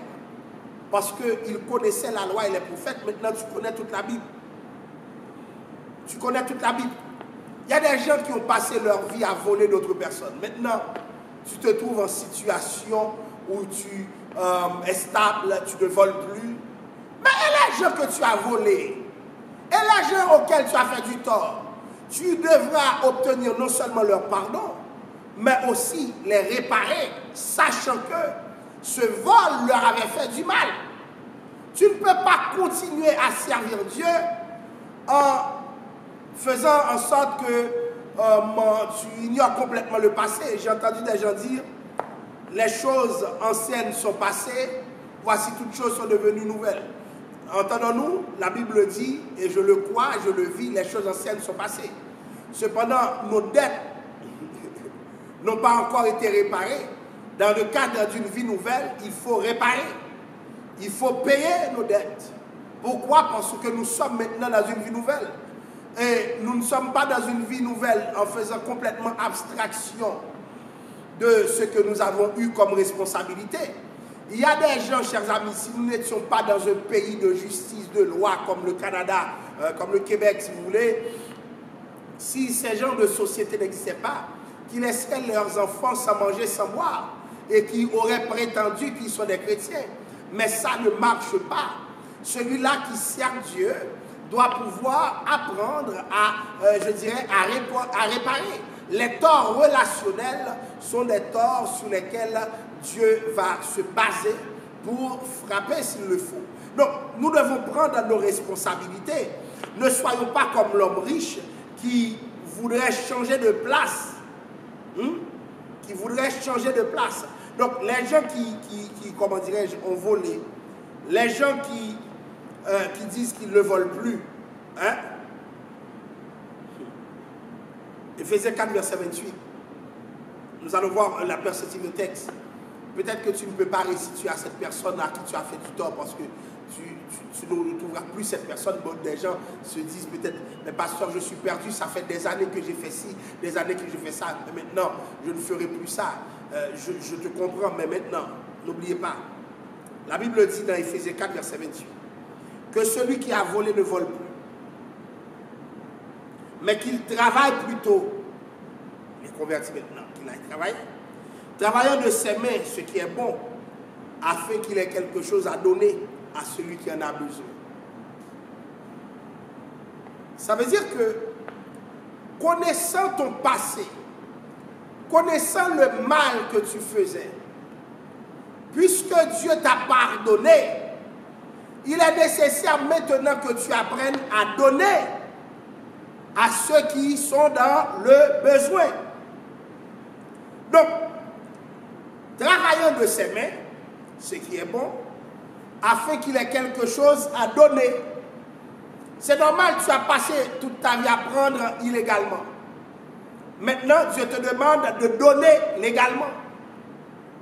parce qu'il connaissait la loi et les prophètes. Maintenant, tu connais toute la Bible. Tu connais toute la Bible. Il y a des gens qui ont passé leur vie à voler d'autres personnes. Maintenant, tu te trouves en situation où tu es stable, tu ne voles plus. Mais et les gens que tu as volés, et les gens auxquels tu as fait du tort, tu devras obtenir non seulement leur pardon, mais aussi les réparer, sachant que ce vol leur avait fait du mal. Tu ne peux pas continuer à servir Dieu en faisant en sorte que tu ignores complètement le passé. J'ai entendu des gens dire, les choses anciennes sont passées, voici toutes choses sont devenues nouvelles. Entendons-nous, la Bible dit, et je le crois, je le vis, les choses anciennes sont passées. Cependant, nos dettes n'ont pas encore été réparés. Dans le cadre d'une vie nouvelle, il faut réparer. Il faut payer nos dettes. Pourquoi? Parce que nous sommes maintenant dans une vie nouvelle. Et nous ne sommes pas dans une vie nouvelle en faisant complètement abstraction de ce que nous avons eu comme responsabilité. Il y a des gens, chers amis, si nous n'étions pas dans un pays de justice, de loi, comme le Canada, comme le Québec, si vous voulez, si ces genres de société n'existaient pas, qui laisseraient leurs enfants sans manger, sans boire, et qui auraient prétendu qu'ils sont des chrétiens. Mais ça ne marche pas. Celui-là qui sert Dieu doit pouvoir apprendre à, je dirais, à réparer. Les torts relationnels sont des torts sur lesquels Dieu va se baser pour frapper s'il le faut. Donc, nous devons prendre nos responsabilités. Ne soyons pas comme l'homme riche qui voudrait changer de place. Qui voudrait changer de place. Donc, les gens qui comment dirais-je, ont volé, les gens qui disent qu'ils ne volent plus, hein? Éphésiens 4, verset 28. Nous allons voir la perspective du texte. Peut-être que tu ne peux pas restituer à cette personne à qui tu as fait du tort parce que tu ne trouveras plus cette personne. Bon, des gens se disent peut-être, mais pasteur, je suis perdu, ça fait des années que j'ai fait ci, des années que j'ai fait ça, mais maintenant, je ne ferai plus ça. Je te comprends, mais maintenant, n'oubliez pas, la Bible dit dans Éphésiens 4, verset 28, que celui qui a volé ne vole plus, mais qu'il travaille plutôt, il est converti maintenant, qu'il aille travailler, travaillant de ses mains ce qui est bon, afin qu'il ait quelque chose à donner à celui qui en a besoin. Ça veut dire que, connaissant ton passé, connaissant le mal que tu faisais, puisque Dieu t'a pardonné, il est nécessaire maintenant que tu apprennes à donner à ceux qui sont dans le besoin. Donc, travaillant de ses mains, ce qui est bon, afin qu'il ait quelque chose à donner. C'est normal, tu as passé toute ta vie à prendre illégalement. Maintenant, Dieu te demande de donner légalement.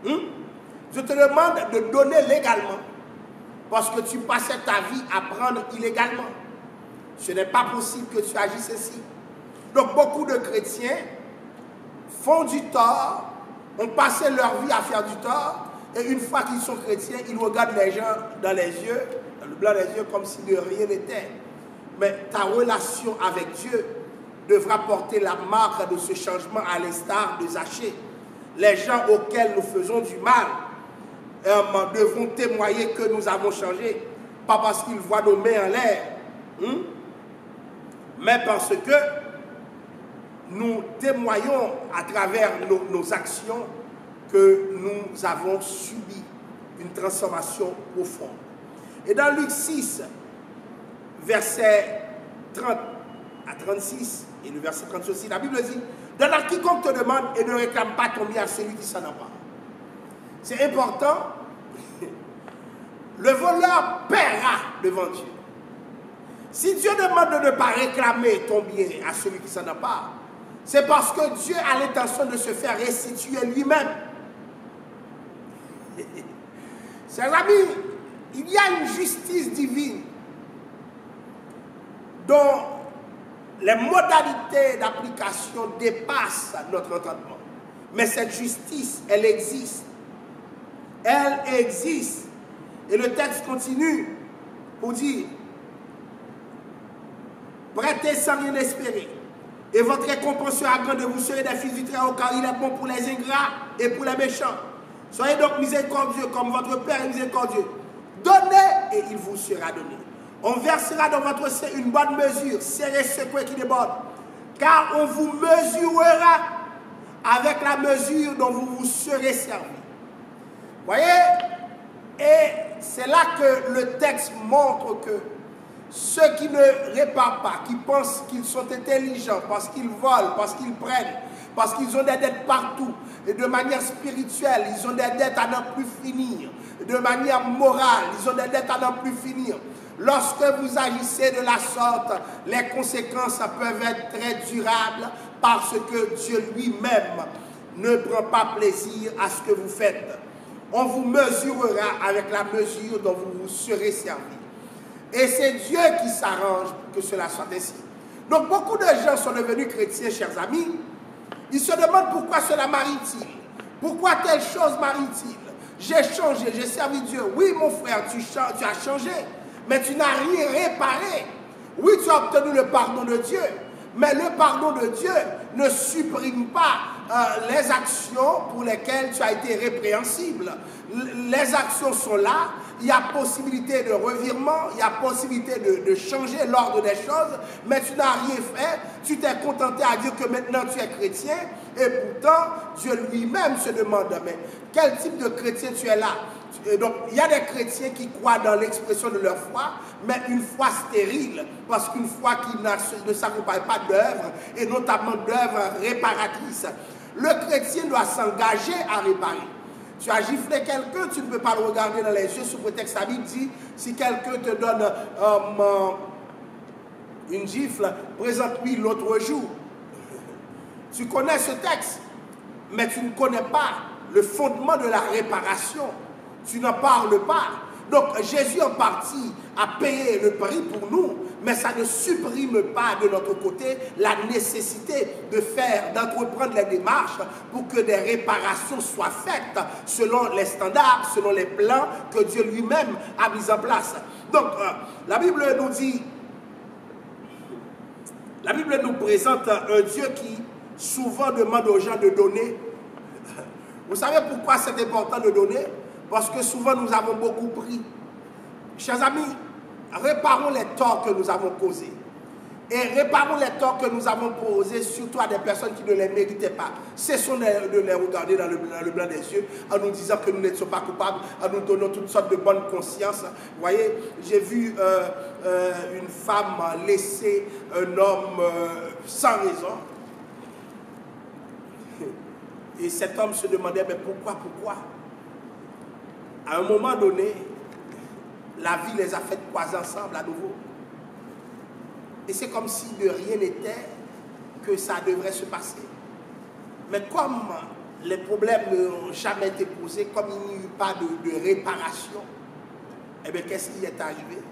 Dieu te demande de donner légalement. Parce que tu passais ta vie à prendre illégalement. Ce n'est pas possible que tu agisses ainsi. Donc, beaucoup de chrétiens font du tort, ont passé leur vie à faire du tort, et une fois qu'ils sont chrétiens, ils regardent les gens dans les yeux, dans le blanc des yeux, comme si de rien n'était. Mais ta relation avec Dieu devra porter la marque de ce changement à l'instar de Zachée. Les gens auxquels nous faisons du mal devront témoigner que nous avons changé, pas parce qu'ils voient nos mains en l'air, mais parce que nous témoignons à travers nos actions que nous avons subi une transformation profonde. Et dans Luc 6, verset 30 à 36, et le verset 36 aussi, la Bible dit, « Donne à quiconque te demande et ne réclame pas ton bien à celui qui s'en empare. » C'est important. Le voleur paiera devant Dieu. Si Dieu demande de ne pas réclamer ton bien à celui qui s'en empare, c'est parce que Dieu a l'intention de se faire restituer lui-même. Chers amis, il y a une justice divine dont les modalités d'application dépassent notre entendement. Mais cette justice, elle existe. Elle existe. Et le texte continue pour dire, prêtez sans rien espérer. Et votre récompense sera grande, vous serez des fils du Très-Haut, car il est bon pour les ingrats et pour les méchants. Soyez donc miséricordieux comme votre Père est miséricordieux. Donnez et il vous sera donné. On versera dans votre sein une bonne mesure, serrez secouez qui déborde. Car on vous mesurera avec la mesure dont vous vous serez servi. Voyez? Et c'est là que le texte montre que ceux qui ne réparent pas, qui pensent qu'ils sont intelligents parce qu'ils volent, parce qu'ils prennent, parce qu'ils ont des dettes partout, et de manière spirituelle, ils ont des dettes à n'en plus finir, de manière morale, ils ont des dettes à n'en plus finir. Lorsque vous agissez de la sorte, les conséquences peuvent être très durables parce que Dieu lui-même ne prend pas plaisir à ce que vous faites. On vous mesurera avec la mesure dont vous vous serez servi. Et c'est Dieu qui s'arrange pour que cela soit ainsi. Donc beaucoup de gens sont devenus chrétiens, chers amis. Ils se demandent pourquoi cela m'arrive-t-il? Pourquoi telle chose m'arrive-t-il? J'ai changé, j'ai servi Dieu. Oui, mon frère, tu as changé, mais tu n'as rien réparé. Oui, tu as obtenu le pardon de Dieu, mais le pardon de Dieu ne supprime pas les actions pour lesquelles tu as été répréhensible. Les actions sont là, il y a possibilité de revirement, il y a possibilité de changer l'ordre des choses, mais tu n'as rien fait, tu t'es contenté à dire que maintenant tu es chrétien, et pourtant Dieu lui-même se demande, mais quel type de chrétien tu es là? Donc, il y a des chrétiens qui croient dans l'expression de leur foi, mais une foi stérile, parce qu'une foi qui ne s'accompagne pas d'œuvres, et notamment d'œuvres réparatrices. Le chrétien doit s'engager à réparer. Tu as giflé quelqu'un, tu ne peux pas le regarder dans les yeux sous prétexte que la Bible dit, si quelqu'un te donne une gifle, présente-lui l'autre jour. Tu connais ce texte, mais tu ne connais pas le fondement de la réparation. Tu n'en parles pas. Donc Jésus en partie a payé le prix pour nous, mais ça ne supprime pas de notre côté la nécessité d'entreprendre les démarches pour que des réparations soient faites selon les standards, selon les plans que Dieu lui-même a mis en place. Donc la Bible nous dit, la Bible nous présente un Dieu qui souvent demande aux gens de donner. Vous savez pourquoi c'est important de donner? Parce que souvent nous avons beaucoup pris. Chers amis, réparons les torts que nous avons causés. Et réparons les torts que nous avons causés, surtout à des personnes qui ne les méritaient pas. Cessons de les regarder dans le blanc des yeux, en nous disant que nous n'étions pas coupables, en nous donnant toutes sortes de bonnes consciences. Vous voyez, j'ai vu une femme laisser un homme sans raison. Et cet homme se demandait, mais pourquoi? À un moment donné, la vie les a fait croiser ensemble à nouveau. Et c'est comme si de rien n'était que ça devrait se passer. Mais comme les problèmes n'ont jamais été posés, comme il n'y a eu pas de réparation, eh bien, qu'est-ce qui est arrivé?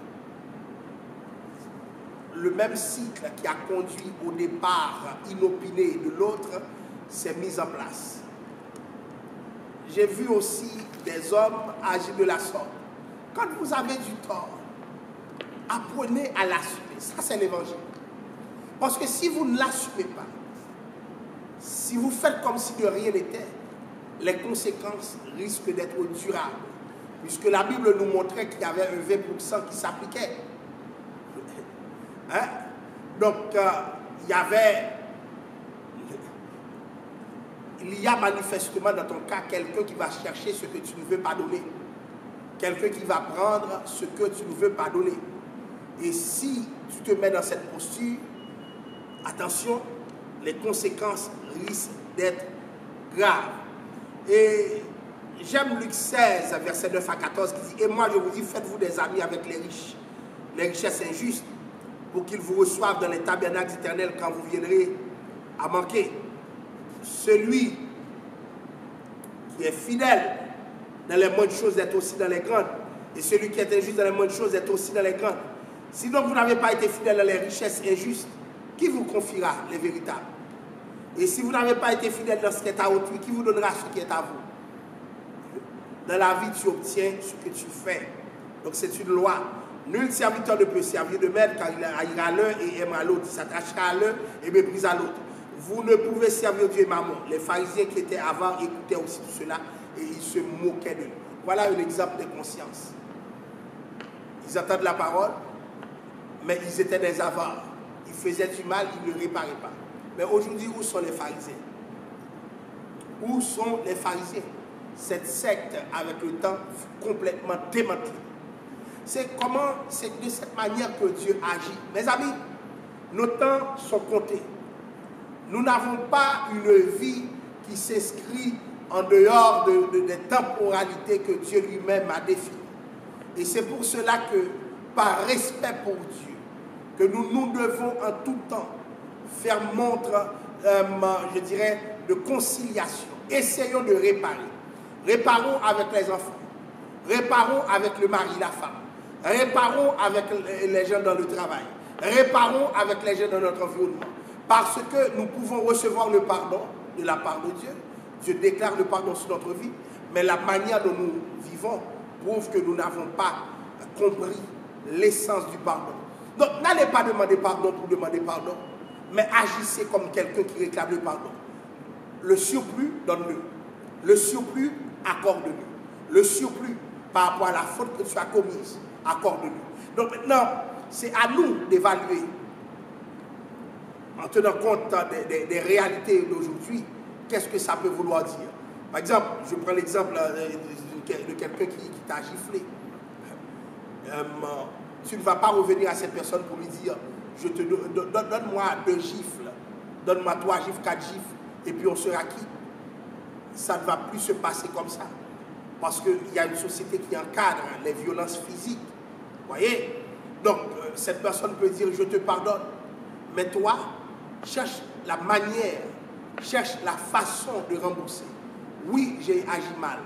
Le même cycle qui a conduit au départ inopiné de l'autre s'est mis en place. J'ai vu aussi des hommes agir de la sorte. Quand vous avez du tort, apprenez à l'assumer. Ça, c'est l'évangile. Parce que si vous ne l'assumez pas, si vous faites comme si de rien n'était, les conséquences risquent d'être durables. Puisque la Bible nous montrait qu'il y avait un 20% qui s'appliquait. Hein? Donc, il y a manifestement dans ton cas quelqu'un qui va chercher ce que tu ne veux pas donner. Quelqu'un qui va prendre ce que tu ne veux pas donner. Et si tu te mets dans cette posture, attention, les conséquences risquent d'être graves. Et j'aime Luc 16, verset 9 à 14, qui dit « Et moi, je vous dis, faites-vous des amis avec les riches, les richesses injustes, pour qu'ils vous reçoivent dans les tabernacles éternels quand vous viendrez à manquer. Celui qui est fidèle dans les moindres choses est aussi dans les grandes. Et celui qui est injuste dans les moindres choses est aussi dans les grandes. Si donc vous n'avez pas été fidèle dans les richesses injustes, qui vous confiera les véritables? Et si vous n'avez pas été fidèle dans ce qui est à autrui, qui vous donnera ce qui est à vous? Dans la vie, tu obtiens ce que tu fais. Donc c'est une loi. Nul serviteur ne peut servir de maître car il haïra l'un et aimera l'autre. Il s'attachera à l'un et méprisera l'autre. Vous ne pouvez servir Dieu et Mammon. Les pharisiens qui étaient avant écoutaient aussi tout cela et ils se moquaient d'eux. Voilà un exemple de conscience. Ils entendent la parole, mais ils étaient des avares. Ils faisaient du mal, ils ne réparaient pas. Mais aujourd'hui, où sont les pharisiens? Où sont les pharisiens? Cette secte, avec le temps, fut complètement démantelée. C'est de cette manière que Dieu agit. Mes amis, nos temps sont comptés. Nous n'avons pas une vie qui s'inscrit en dehors des temporalités que Dieu lui-même a définies. Et c'est pour cela que, par respect pour Dieu, que nous devons en tout temps faire montre je dirais, de conciliation. Essayons de réparer. Réparons avec les enfants. Réparons avec le mari, la femme. Réparons avec les gens dans le travail. Réparons avec les gens dans notre environnement. Parce que nous pouvons recevoir le pardon de la part de Dieu. Dieu déclare le pardon sur notre vie. Mais la manière dont nous vivons prouve que nous n'avons pas compris l'essence du pardon. Donc, n'allez pas demander pardon pour demander pardon, mais agissez comme quelqu'un qui réclame le pardon. Le surplus, donne-le. Le surplus, accorde-le. Le surplus, par rapport à la faute que tu as commise, accorde-le. Donc maintenant, c'est à nous d'évaluer, en tenant compte des réalités d'aujourd'hui, qu'est-ce que ça peut vouloir dire. Par exemple, je prends l'exemple de quelqu'un qui t'a giflé. Tu ne vas pas revenir à cette personne pour lui dire, donne-moi 2 gifles, donne-moi 3 gifles, 4 gifles, et puis on sera quitte. Ça ne va plus se passer comme ça. Parce qu'il y a une société qui encadre les violences physiques. Vous voyez? Donc, cette personne peut dire, je te pardonne. Mais toi, cherche la manière, cherche la façon de rembourser. Oui, j'ai agi mal.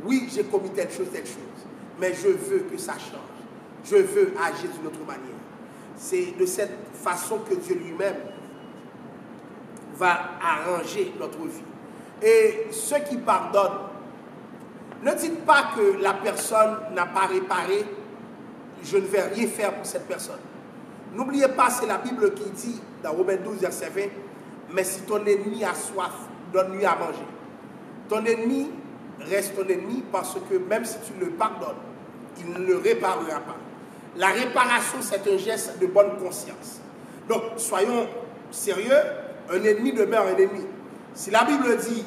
Oui, j'ai commis telle chose. Mais je veux que ça change. Je veux agir d'une autre manière. C'est de cette façon que Dieu lui-même va arranger notre vie. Et ceux qui pardonnent, ne dites pas que la personne n'a pas réparé, je ne vais rien faire pour cette personne. N'oubliez pas, c'est la Bible qui dit, dans Romains 12, verset 20, mais si ton ennemi a soif, donne-lui à manger. Ton ennemi reste ton ennemi parce que même si tu le pardonnes, il ne le réparera pas. La réparation, c'est un geste de bonne conscience. Donc, soyons sérieux, un ennemi demeure un ennemi. Si la Bible dit,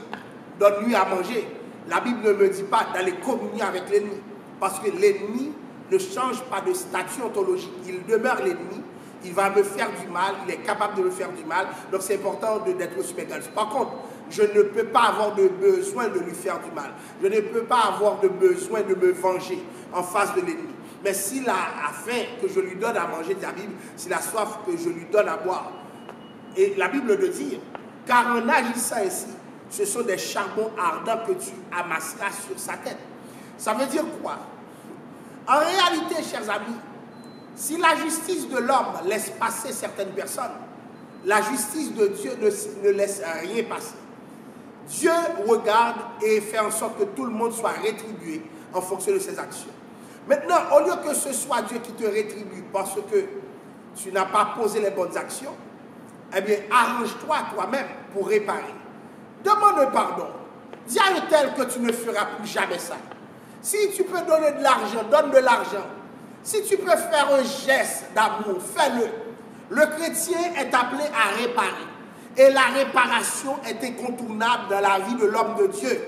donne-lui à manger, la Bible ne me dit pas d'aller communier avec l'ennemi. Parce que l'ennemi ne change pas de statut ontologique. Il demeure l'ennemi, il va me faire du mal, il est capable de me faire du mal. Donc c'est important d'être super. Par contre, je ne peux pas avoir de besoin de lui faire du mal. Je ne peux pas avoir de besoin de me venger en face de l'ennemi. Mais s'il a faim, que je lui donne à manger, dit la Bible, s'il a soif, que je lui donne à boire. Et la Bible de dire, car en agissant ainsi, ce sont des charbons ardents que tu amasseras sur sa tête. Ça veut dire quoi? En réalité, chers amis, si la justice de l'homme laisse passer certaines personnes, la justice de Dieu ne laisse rien passer. Dieu regarde et fait en sorte que tout le monde soit rétribué en fonction de ses actions. Maintenant, au lieu que ce soit Dieu qui te rétribue parce que tu n'as pas posé les bonnes actions, eh bien, arrange-toi toi-même pour réparer. Demande pardon. Dis à un tel que tu ne feras plus jamais ça. Si tu peux donner de l'argent, donne de l'argent. Si tu peux faire un geste d'amour, fais-le. Le chrétien est appelé à réparer. Et la réparation est incontournable dans la vie de l'homme de Dieu.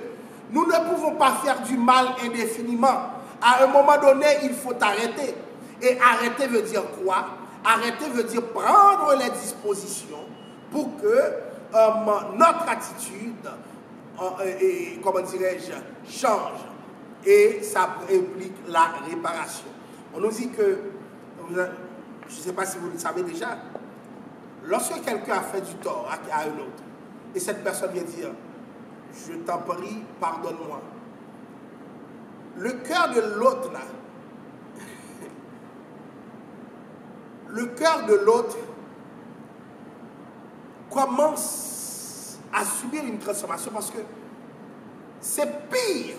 Nous ne pouvons pas faire du mal indéfiniment. À un moment donné, il faut arrêter. Et arrêter veut dire quoi? Arrêter veut dire prendre les dispositions pour que notre attitude, comment dirais-je, change. Et ça implique la réparation. On nous dit que, je ne sais pas si vous le savez déjà, lorsque quelqu'un a fait du tort à un autre, et cette personne vient dire, je t'en prie, pardonne-moi. Le cœur de l'autre, là, le cœur de l'autre commence à subir une transformation parce que c'est pire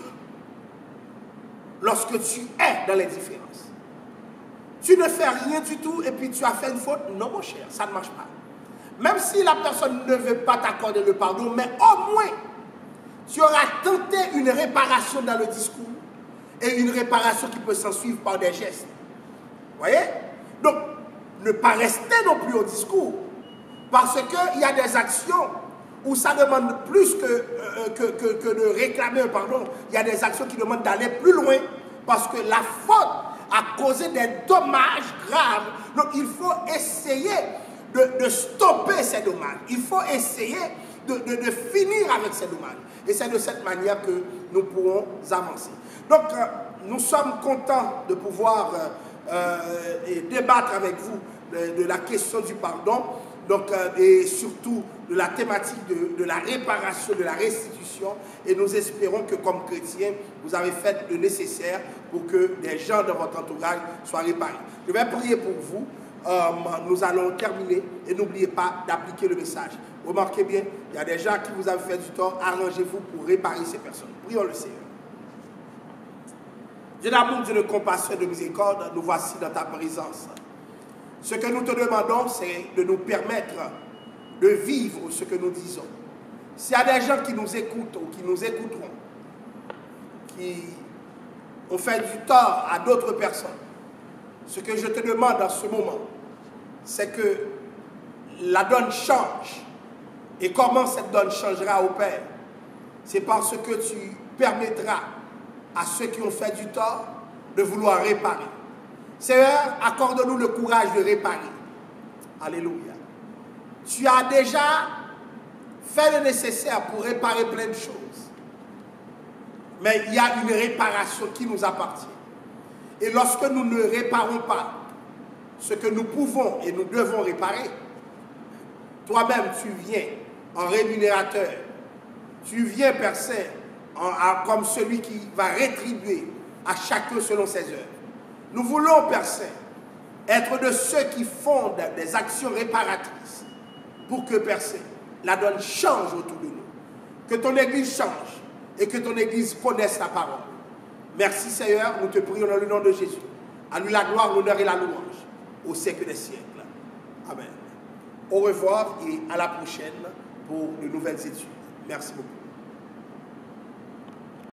lorsque tu es dans l'indifférence. Tu ne fais rien du tout et puis tu as fait une faute. Non, mon cher, ça ne marche pas. Même si la personne ne veut pas t'accorder le pardon, mais au moins, tu auras tenté une réparation dans le discours et une réparation qui peut s'en suivre par des gestes. Vous voyez? Donc, ne pas rester non plus au discours. Parce qu'il y a des actions où ça demande plus que de réclamer un pardon. Il y a des actions qui demandent d'aller plus loin parce que la faute a causé des dommages graves. Donc, il faut essayer de stopper ces dommages. Il faut essayer de finir avec ces dommages. Et c'est de cette manière que nous pourrons avancer. Donc, nous sommes contents de pouvoir débattre avec vous de la question du pardon. donc, et surtout de la thématique de la réparation, de la restitution. Et nous espérons que comme chrétiens, vous avez fait le nécessaire pour que des gens dans votre entourage soient réparés. Je vais prier pour vous. Nous allons terminer et n'oubliez pas d'appliquer le message. Remarquez bien, il y a des gens qui vous avez fait du tort. Arrangez-vous pour réparer ces personnes. Prions le Seigneur. Dieu d'amour, Dieu de compassion et de miséricorde, nous voici dans ta présence. Ce que nous te demandons, c'est de nous permettre de vivre ce que nous disons. S'il y a des gens qui nous écoutent ou qui nous écouteront, qui ont fait du tort à d'autres personnes, ce que je te demande en ce moment, c'est que la donne change. Et comment cette donne changera au Père? C'est parce que tu permettras à ceux qui ont fait du tort de vouloir réparer. Seigneur, accorde-nous le courage de réparer. Alléluia. Tu as déjà fait le nécessaire pour réparer plein de choses. Mais il y a une réparation qui nous appartient. Et lorsque nous ne réparons pas ce que nous pouvons et nous devons réparer, toi-même tu viens en rémunérateur. Tu viens, Père Saint, comme celui qui va rétribuer à chacun selon ses œuvres. Nous voulons, Père Saint, être de ceux qui font des actions réparatrices pour que, Père Saint, la donne change autour de nous. Que ton Église change et que ton Église connaisse ta parole. Merci, Seigneur, nous te prions dans le nom de Jésus. À lui la gloire, l'honneur et la louange au siècle des siècles. Amen. Au revoir et à la prochaine pour de nouvelles études. Merci beaucoup.